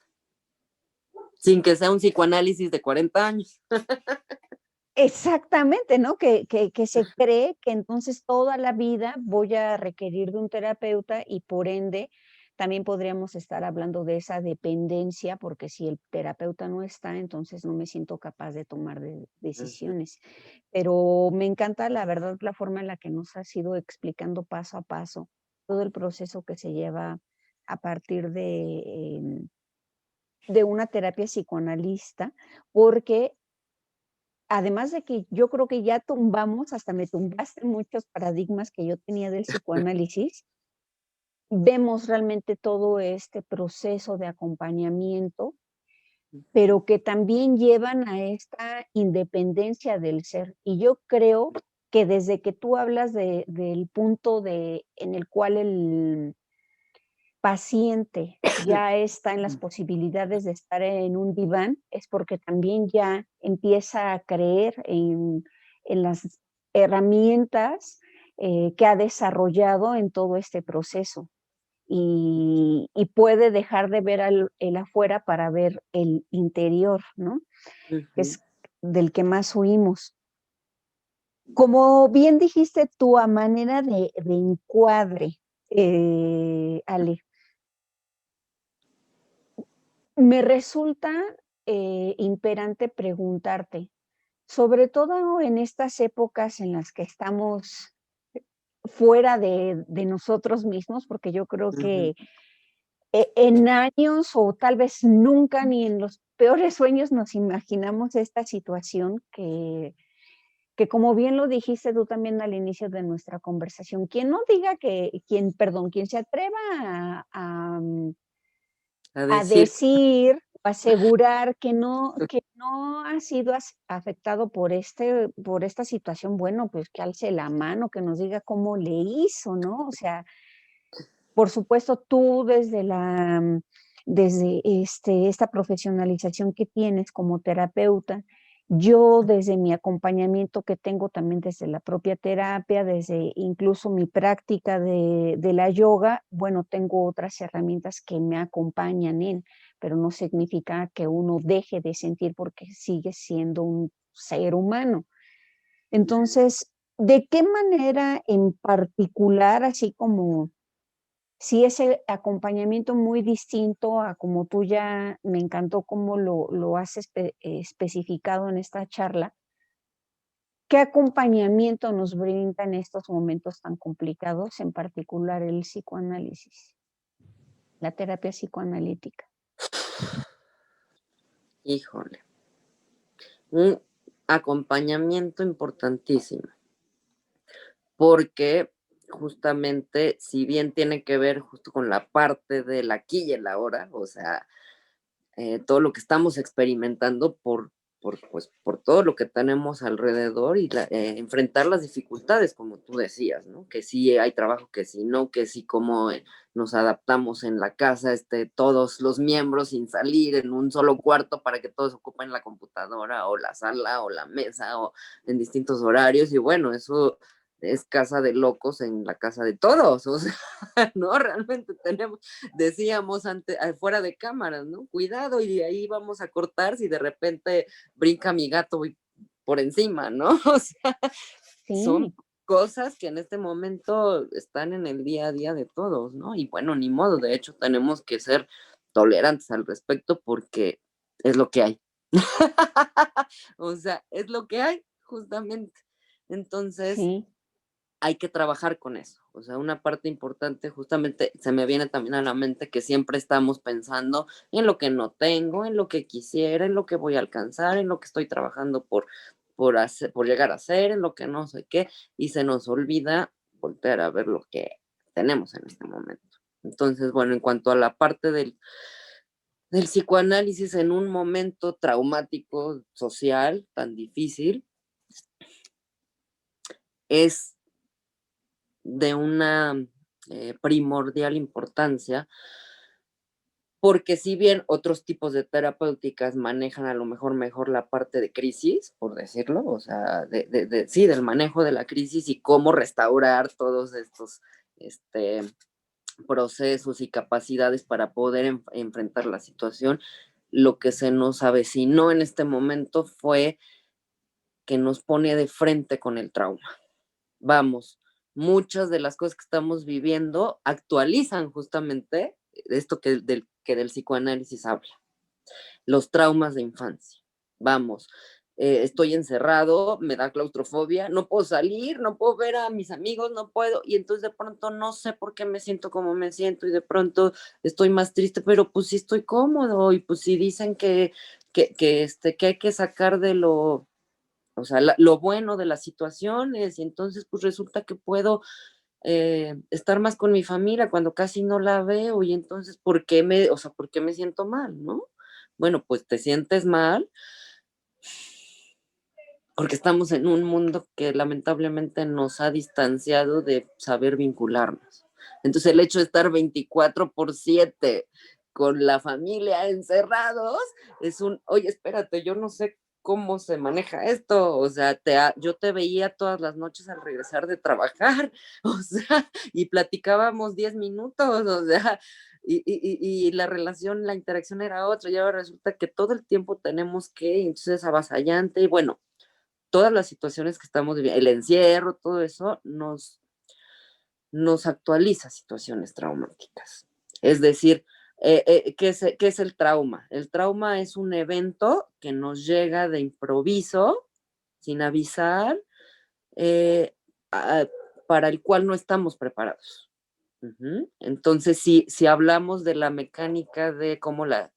sin que sea un psicoanálisis de 40 años. Exactamente, ¿no? Que se cree que entonces toda la vida voy a requerir de un terapeuta y por ende también podríamos estar hablando de esa dependencia, porque si el terapeuta no está, entonces no me siento capaz de tomar decisiones. Pero me encanta, la verdad, la forma en la que nos has ido explicando paso a paso todo el proceso que se lleva a partir de una terapia psicoanalista, porque además de que yo creo que ya tumbamos, hasta me tumbaste muchos paradigmas que yo tenía del psicoanálisis, vemos realmente todo este proceso de acompañamiento, pero que también llevan a esta independencia del ser. Y yo creo que desde que tú hablas del punto en el cual el paciente ya está en las posibilidades de estar en un diván, es porque también ya empieza a creer en las herramientas que ha desarrollado en todo este proceso y puede dejar de ver el afuera para ver el interior, ¿no? Que Uh-huh. es del que más huimos. Como bien dijiste tú, a manera de encuadre, Ale, me resulta imperante preguntarte, sobre todo en estas épocas en las que estamos fuera de nosotros mismos, porque yo creo Uh-huh. que en años o tal vez nunca ni en los peores sueños nos imaginamos esta situación que como bien lo dijiste tú también al inicio de nuestra conversación, quien no diga quien se atreva A a decir, decir, asegurar que no ha sido afectado por esta situación, bueno, pues que alce la mano, que nos diga cómo le hizo, ¿no? O sea, por supuesto, tú desde esta profesionalización que tienes como terapeuta, yo desde mi acompañamiento que tengo también desde la propia terapia, desde incluso mi práctica de la yoga, bueno, tengo otras herramientas que me acompañan pero no significa que uno deje de sentir porque sigue siendo un ser humano. Entonces, ¿de qué manera en particular, así como sí, ese acompañamiento muy distinto a como tú ya me encantó cómo lo has especificado en esta charla? ¿Qué acompañamiento nos brinda en estos momentos tan complicados, en particular el psicoanálisis, la terapia psicoanalítica? híjole, un acompañamiento importantísimo, porque justamente, si bien tiene que ver justo con la parte del aquí y el ahora, o sea, todo lo que estamos experimentando pues, por todo lo que tenemos alrededor y enfrentar las dificultades, como tú decías, ¿no? Que sí hay trabajo, que sí no, que sí cómo nos adaptamos en la casa, todos los miembros sin salir en un solo cuarto para que todos ocupen la computadora o la sala o la mesa o en distintos horarios. Y bueno, eso es casa de locos en la casa de todos, o sea, ¿no? Realmente decíamos fuera de cámaras, ¿no? Cuidado y ahí vamos a cortar si de repente brinca mi gato por encima, ¿no? O sea, son Sí, cosas que en este momento están en el día a día de todos, ¿no? Y bueno, ni modo, de hecho tenemos que ser tolerantes al respecto porque es lo que hay. O sea, es lo que hay, justamente. Entonces, sí, hay que trabajar con eso. O sea, una parte importante, justamente, se me viene también a la mente que siempre estamos pensando en lo que no tengo, en lo que quisiera, en lo que voy a alcanzar, en lo que estoy trabajando por llegar a ser, en lo que no sé qué, y se nos olvida voltear a ver lo que tenemos en este momento. Entonces, bueno, en cuanto a la parte del psicoanálisis en un momento traumático social tan difícil, es de una primordial importancia, porque si bien otros tipos de terapéuticas manejan a lo mejor la parte de crisis, por decirlo, o sea, sí, del manejo de la crisis y cómo restaurar todos estos este, procesos y capacidades para poder enfrentar la situación, lo que se nos avecinó en este momento fue que nos pone de frente con el trauma. Vamos, muchas de las cosas que estamos viviendo actualizan justamente esto que del psicoanálisis habla, los traumas de infancia. Vamos, estoy encerrado, me da claustrofobia, no puedo salir, no puedo ver a mis amigos, no puedo, y entonces de pronto no sé por qué me siento como me siento y de pronto estoy más triste, pero pues sí estoy cómodo y pues sí dicen que hay que sacar de o sea, lo bueno de las situaciones, y entonces pues resulta que puedo estar más con mi familia cuando casi no la veo, y entonces, o sea, ¿por qué me siento mal, no? Bueno, pues te sientes mal porque estamos en un mundo que lamentablemente nos ha distanciado de saber vincularnos. Entonces, el hecho de estar 24/7 con la familia encerrados es oye, espérate, yo no sé cómo se maneja esto, o sea, yo te veía todas las noches al regresar de trabajar, o sea, y platicábamos 10 minutos, o sea, y la relación, la interacción era otra, y ahora resulta que todo el tiempo tenemos que, entonces es avasallante, y bueno, todas las situaciones que estamos viviendo, el encierro, todo eso nos actualiza situaciones traumáticas. Es decir, ¿qué es el trauma? El trauma es un evento que nos llega de improviso, sin avisar, eh, a, para el cual no estamos preparados. Entonces, si hablamos de la mecánica de cómo la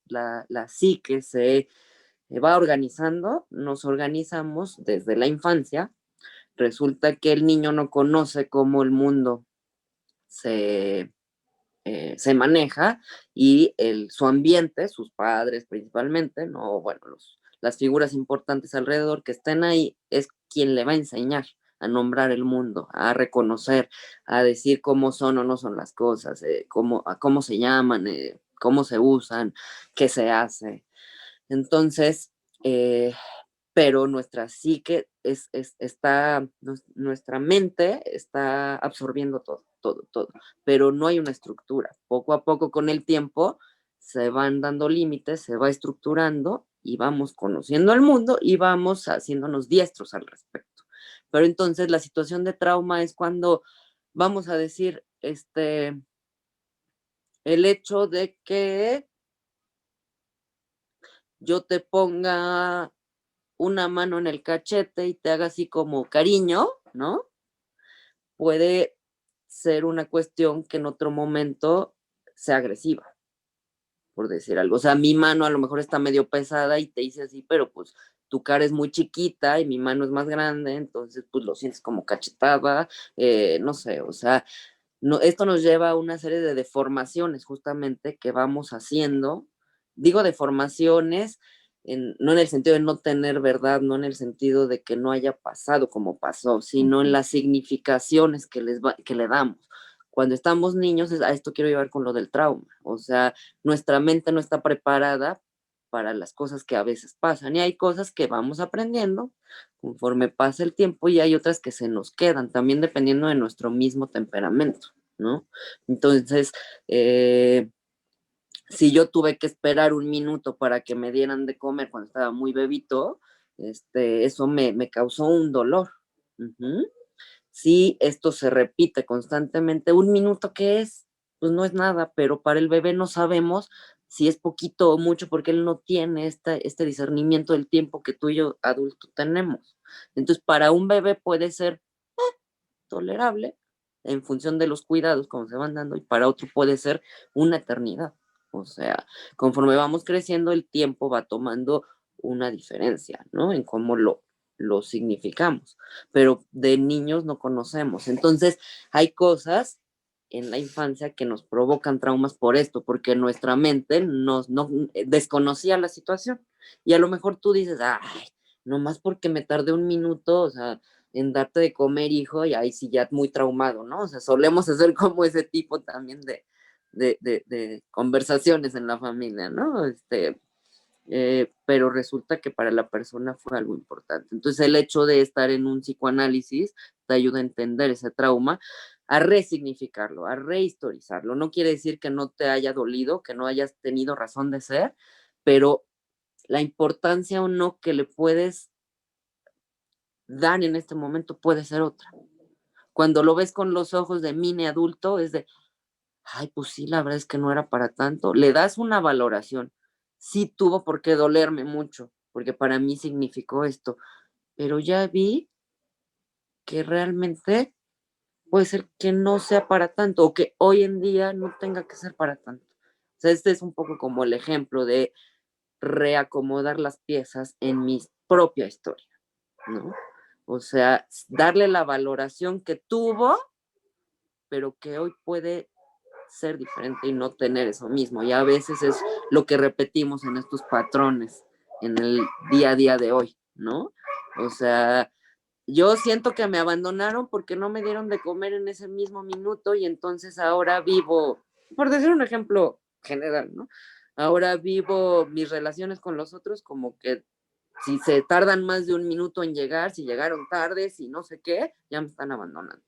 psique se va organizando, nos organizamos desde la infancia. Resulta que el niño no conoce cómo el mundo se, se maneja y su ambiente, sus padres principalmente, no, bueno, las figuras importantes alrededor que estén ahí, es quien le va a enseñar a nombrar el mundo, a reconocer, a decir cómo son o no son las cosas, cómo se llaman, cómo se usan, qué se hace. Entonces, eh, pero nuestra psique nuestra mente está absorbiendo todo, todo, todo, pero no hay una estructura. Poco a poco con el tiempo se van dando límites, se va estructurando y vamos conociendo al mundo y vamos haciéndonos diestros al respecto. Pero entonces la situación de trauma es cuando vamos a decir, el hecho de que yo te ponga una mano en el cachete y te haga así como cariño, ¿no? Puede ser una cuestión que en otro momento sea agresiva, por decir algo. O sea, mi mano a lo mejor está medio pesada y te dice así, pero pues tu cara es muy chiquita y mi mano es más grande, entonces pues lo sientes como cachetada, no sé, o sea, no, esto nos lleva a una serie de deformaciones justamente que vamos haciendo. Digo deformaciones no en el sentido de no tener verdad, no en el sentido de que no haya pasado como pasó, sino en Ujú. las significaciones que le damos. Cuando estamos niños, a esto quiero llevar con lo del trauma. O sea, nuestra mente no está preparada para las cosas que a veces pasan. Y hay cosas que vamos aprendiendo conforme pasa el tiempo y hay otras que se nos quedan, también dependiendo de nuestro mismo temperamento, ¿no? Entonces, si yo tuve que esperar un minuto para que me dieran de comer cuando estaba muy bebito, eso me causó un dolor. Ujú. Si esto se repite constantemente, un minuto, ¿qué es? Pues no es nada, pero para el bebé no sabemos si es poquito o mucho porque él no tiene este discernimiento del tiempo que tú y yo adultos tenemos. Entonces, para un bebé puede ser tolerable en función de los cuidados como se van dando y para otro puede ser una eternidad. O sea, conforme vamos creciendo, el tiempo va tomando una diferencia, ¿no? En cómo lo significamos, pero de niños no conocemos. Entonces, hay cosas en la infancia que nos provocan traumas por esto, porque nuestra mente no desconocía la situación. Y a lo mejor tú dices, ay, nomás porque me tardé un minuto, o sea, en darte de comer, hijo, y ahí sí ya muy traumado, ¿no? O sea, solemos hacer como ese tipo también de conversaciones en la familia, ¿no? Pero resulta que para la persona fue algo importante. Entonces, el hecho de estar en un psicoanálisis te ayuda a entender ese trauma, a resignificarlo, a rehistorizarlo. No quiere decir que no te haya dolido, que no hayas tenido razón de ser, pero la importancia o no que le puedes dar en este momento puede ser otra. Cuando lo ves con los ojos de mini adulto, es de, ay, pues sí, la verdad es que no era para tanto. Le das una valoración. Sí tuvo por qué dolerme mucho, porque para mí significó esto, pero ya vi que realmente puede ser que no sea para tanto o que hoy en día no tenga que ser para tanto. O sea, este es un poco como el ejemplo de reacomodar las piezas en mi propia historia, ¿no? O sea, darle la valoración que tuvo, pero que hoy puede ser diferente y no tener eso mismo. Y a veces es lo que repetimos en estos patrones en el día a día de hoy, ¿no? O sea, yo siento que me abandonaron porque no me dieron de comer en ese mismo minuto y entonces ahora vivo, por decir un ejemplo general, ¿no? Ahora vivo mis relaciones con los otros como que si se tardan más de un minuto en llegar, si llegaron tarde, si no sé qué, ya me están abandonando.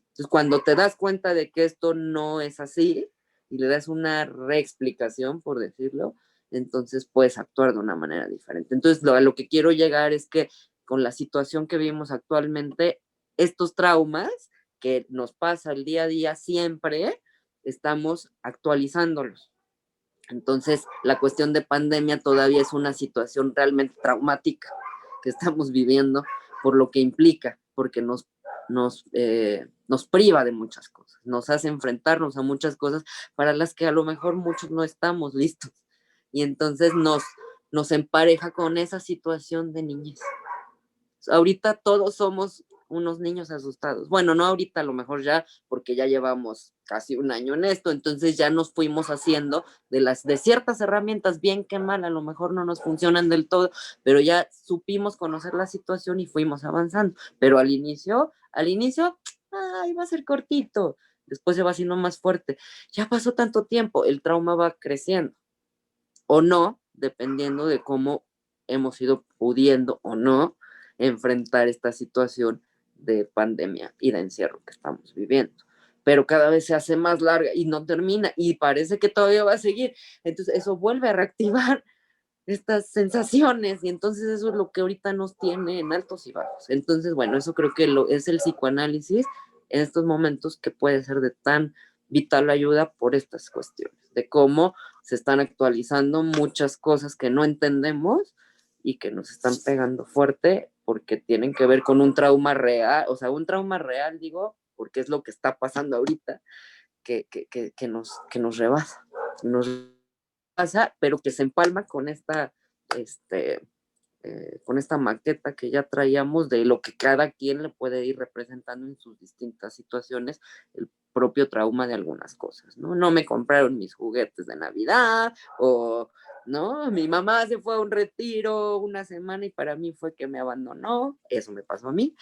Entonces, cuando te das cuenta de que esto no es así y le das una reexplicación, por decirlo, entonces puedes actuar de una manera diferente. Entonces, a lo que quiero llegar es que con la situación que vivimos actualmente, estos traumas que nos pasa el día a día siempre, estamos actualizándolos. Entonces, la cuestión de pandemia todavía es una situación realmente traumática que estamos viviendo por lo que implica, porque nos priva de muchas cosas, nos hace enfrentarnos a muchas cosas para las que a lo mejor muchos no estamos listos. Y entonces nos empareja con esa situación de niñez. Ahorita todos somos unos niños asustados. Bueno, no ahorita, a lo mejor ya, porque ya llevamos casi un año en esto, entonces ya nos fuimos haciendo de ciertas herramientas, bien que mal, a lo mejor no nos funcionan del todo, pero ya supimos conocer la situación y fuimos avanzando. Pero al inicio, ay, va a ser cortito, después se va haciendo más fuerte. Ya pasó tanto tiempo, el trauma va creciendo o no, dependiendo de cómo hemos ido pudiendo o no enfrentar esta situación de pandemia y de encierro que estamos viviendo. Pero cada vez se hace más larga y no termina y parece que todavía va a seguir. Entonces eso vuelve a reactivar estas sensaciones y entonces eso es lo que ahorita nos tiene en altos y bajos. Entonces, bueno, eso creo que es el psicoanálisis en estos momentos que puede ser de tan vital ayuda por estas cuestiones, de cómo se están actualizando muchas cosas que no entendemos y que nos están pegando fuerte porque tienen que ver con un trauma real, o sea, un trauma real, digo, porque es lo que está pasando ahorita, que nos rebasa, nos pasa, pero que se empalma con esta, este, con esta maqueta que ya traíamos de lo que cada quien le puede ir representando en sus distintas situaciones, el propio trauma de algunas cosas, ¿no? No me compraron mis juguetes de Navidad, o, ¿no? Mi mamá se fue a un retiro una semana y para mí fue que me abandonó, eso me pasó a mí.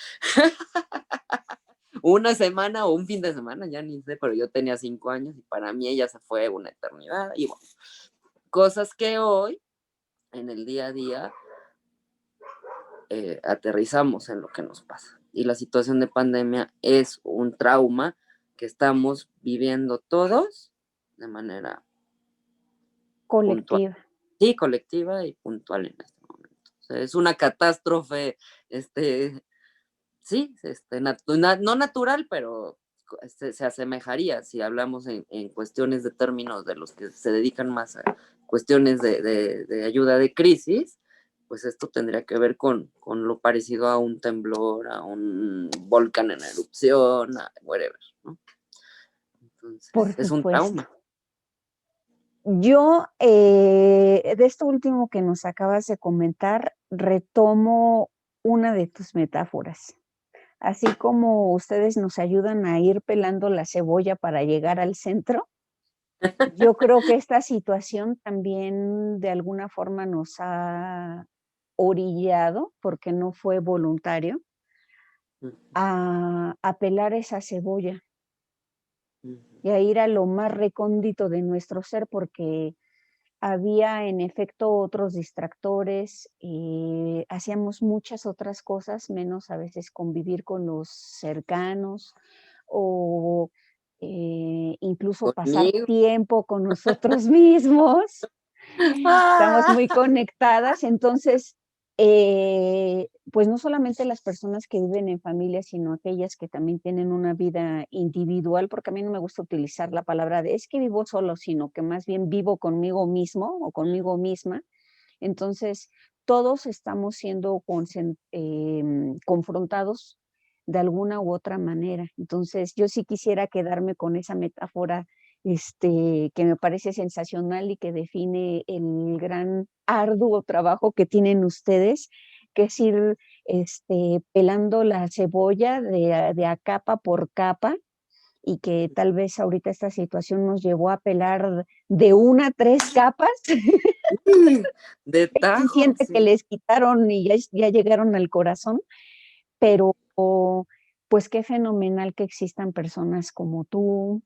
Una semana o un fin de semana, ya ni sé, pero yo tenía 5 años y para mí ella se fue una eternidad. Y bueno, cosas que hoy, en el día a día, aterrizamos en lo que nos pasa. Y la situación de pandemia es un trauma que estamos viviendo todos de manera puntual. Colectiva. Sí, colectiva y puntual en este momento. O sea, es una catástrofe, este, sí, no natural, pero se asemejaría si hablamos en cuestiones de términos de los que se dedican más a cuestiones de ayuda de crisis, pues esto tendría que ver con lo parecido a un temblor, a un volcán en erupción, a whatever, ¿no? Por Entonces, es un supuesto. trauma. Yo, de esto último que nos acabas de comentar, retomo una de tus metáforas. Así como ustedes nos ayudan a ir pelando la cebolla para llegar al centro, yo creo que esta situación también de alguna forma nos ha orillado, porque no fue voluntario, Ujú, a pelar esa cebolla ujú, y a ir a lo más recóndito de nuestro ser, porque había en efecto otros distractores, hacíamos muchas otras cosas, menos a veces convivir con los cercanos o, incluso pasar conmigo. tiempo con nosotros mismos. Estamos ¡Ah! muy conectadas, entonces, pues no solamente las personas que viven en familia, sino aquellas que también tienen una vida individual, porque a mí no me gusta utilizar la palabra de es que vivo solo, sino que más bien vivo conmigo mismo o conmigo misma. Entonces, todos estamos siendo confrontados de alguna u otra manera. Entonces, yo sí quisiera quedarme con esa metáfora, que me parece sensacional y que define el gran arduo trabajo que tienen ustedes, que es ir, pelando la cebolla de a capa por capa, y que tal vez ahorita esta situación nos llevó a pelar de una a 3 capas. De Sí tajo, siente que sí. les quitaron y ya llegaron al corazón, pero, pues, qué fenomenal que existan personas como tú,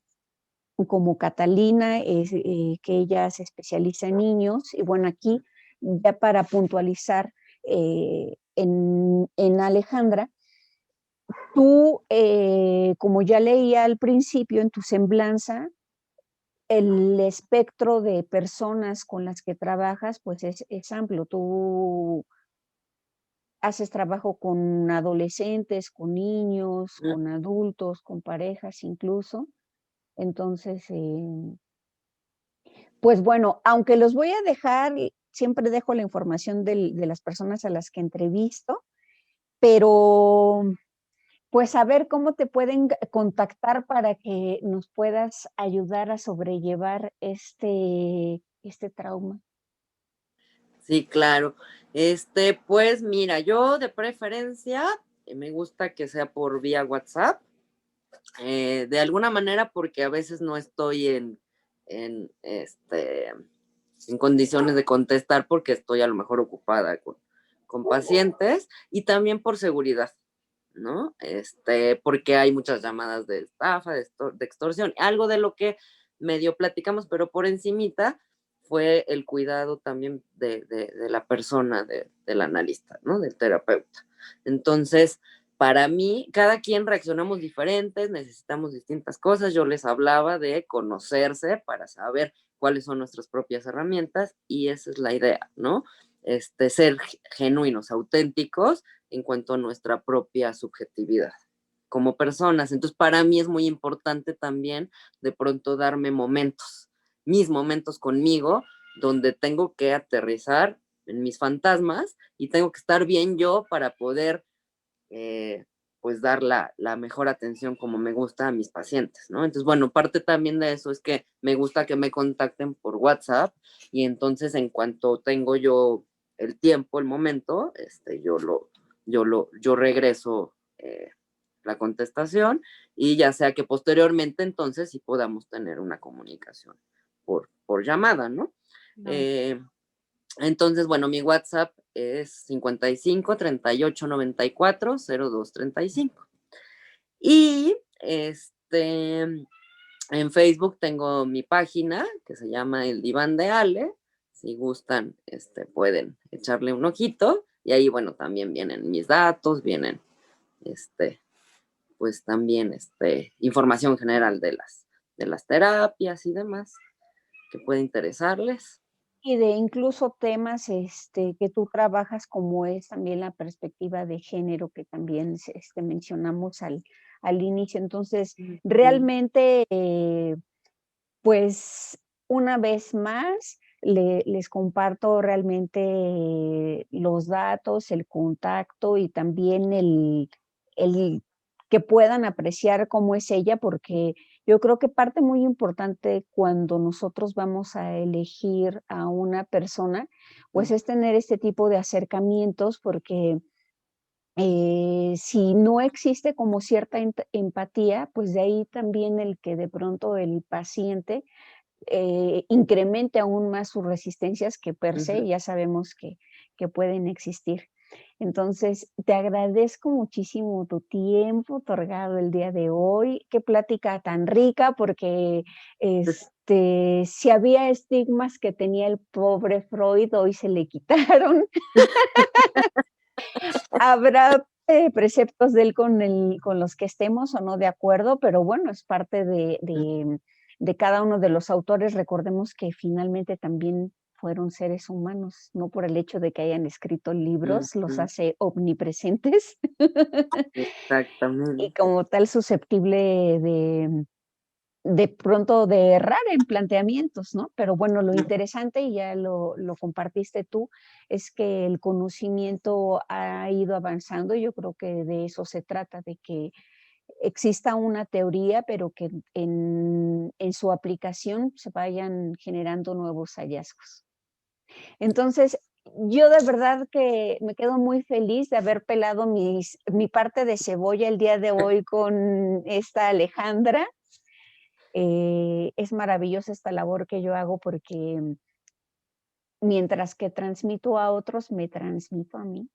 como Catalina, que ella se especializa en niños. Y bueno, aquí, ya para puntualizar, en Alejandra, tú, como ya leía al principio en tu semblanza, el espectro de personas con las que trabajas, pues, es amplio. Tú haces trabajo con adolescentes, con niños, Mm, con adultos, con parejas incluso. Entonces, pues bueno, aunque los voy a dejar, siempre dejo la información de las personas a las que entrevisto, pero pues a ver cómo te pueden contactar para que nos puedas ayudar a sobrellevar este trauma. sí, claro. Pues mira, yo de preferencia me gusta que sea por vía WhatsApp, de alguna manera porque a veces no estoy en, en condiciones de contestar porque estoy a lo mejor ocupada con pacientes y también por seguridad, ¿no? Porque hay muchas llamadas de estafa, de extorsión, algo de lo que medio platicamos, pero por encimita fue el cuidado también de la persona, del analista, ¿no? Del terapeuta. Entonces, para mí, cada quien reaccionamos diferentes, necesitamos distintas cosas. Yo les hablaba de conocerse para saber cuáles son nuestras propias herramientas y esa es la idea, ¿no? Ser genuinos, auténticos en cuanto a nuestra propia subjetividad como personas. Entonces, para mí es muy importante también de pronto darme momentos, mis momentos conmigo, donde tengo que aterrizar en mis fantasmas y tengo que estar bien yo para poder eh, pues dar la mejor atención como me gusta a mis pacientes, ¿no? Entonces, bueno, parte también de eso es que me gusta que me contacten por WhatsApp y entonces en cuanto tengo yo el tiempo, el momento, yo regreso la contestación y ya sea que posteriormente entonces sí podamos tener una comunicación por llamada, ¿no? No. Eh, entonces, bueno, mi WhatsApp es 55 38 94 02 35. Y en Facebook tengo mi página que se llama El Diván de Ale. Si gustan, pueden echarle un ojito. Y ahí, bueno, también vienen mis datos, vienen, este, pues también, información general de las terapias y demás que puede interesarles. Y de incluso temas, que tú trabajas, como es también la perspectiva de género que también, mencionamos al inicio. Entonces, Ujú, realmente, pues, una vez más, les comparto realmente los datos, el contacto y también el que puedan apreciar cómo es ella, porque yo creo que parte muy importante cuando nosotros vamos a elegir a una persona, pues, ujú, es tener este tipo de acercamientos, porque, si no existe como cierta empatía, pues, de ahí también el que de pronto el paciente incremente aún más sus resistencias que per se ujú. ya sabemos que pueden existir. Entonces, te agradezco muchísimo tu tiempo otorgado el día de hoy. Qué plática tan rica, porque, si había estigmas que tenía el pobre Freud, hoy se le quitaron. Habrá, preceptos de él con los que estemos o no de acuerdo, pero bueno, es parte de cada uno de los autores. Recordemos que finalmente también fueron seres humanos, no por el hecho de que hayan escrito libros, los Ujú, hace omnipresentes y exactamente. como tal susceptible de pronto de errar en planteamientos, ¿no? Pero bueno, lo interesante, y ya lo compartiste tú, es que el conocimiento ha ido avanzando. Yo creo que de eso se trata, de que exista una teoría, pero que en su aplicación se vayan generando nuevos hallazgos. Entonces, yo de verdad que me quedo muy feliz de haber pelado mi parte de cebolla el día de hoy con esta Alejandra. Es maravillosa esta labor que yo hago porque mientras que transmito a otros, me transmito a mí.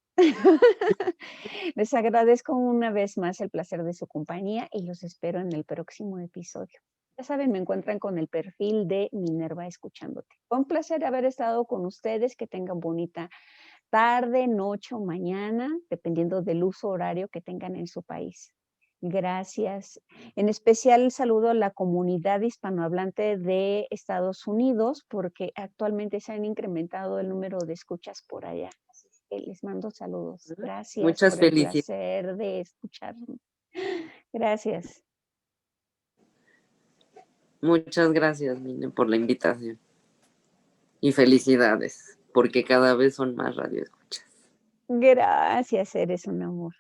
Les agradezco una vez más el placer de su compañía y los espero en el próximo episodio. Ya saben, me encuentran con el perfil de Minerva Escuchándote. Fue un placer haber estado con ustedes. Que tengan bonita tarde, noche o mañana, dependiendo del uso horario que tengan en su país. Gracias. En especial saludo a la comunidad hispanohablante de Estados Unidos, porque actualmente se han incrementado el número de escuchas por allá. Así que les mando saludos. Gracias Muchas por el felicidades. placer de escucharme. Gracias. Muchas gracias, Mine, por la invitación. Y felicidades, porque cada vez son más radioescuchas. Gracias, eres un amor.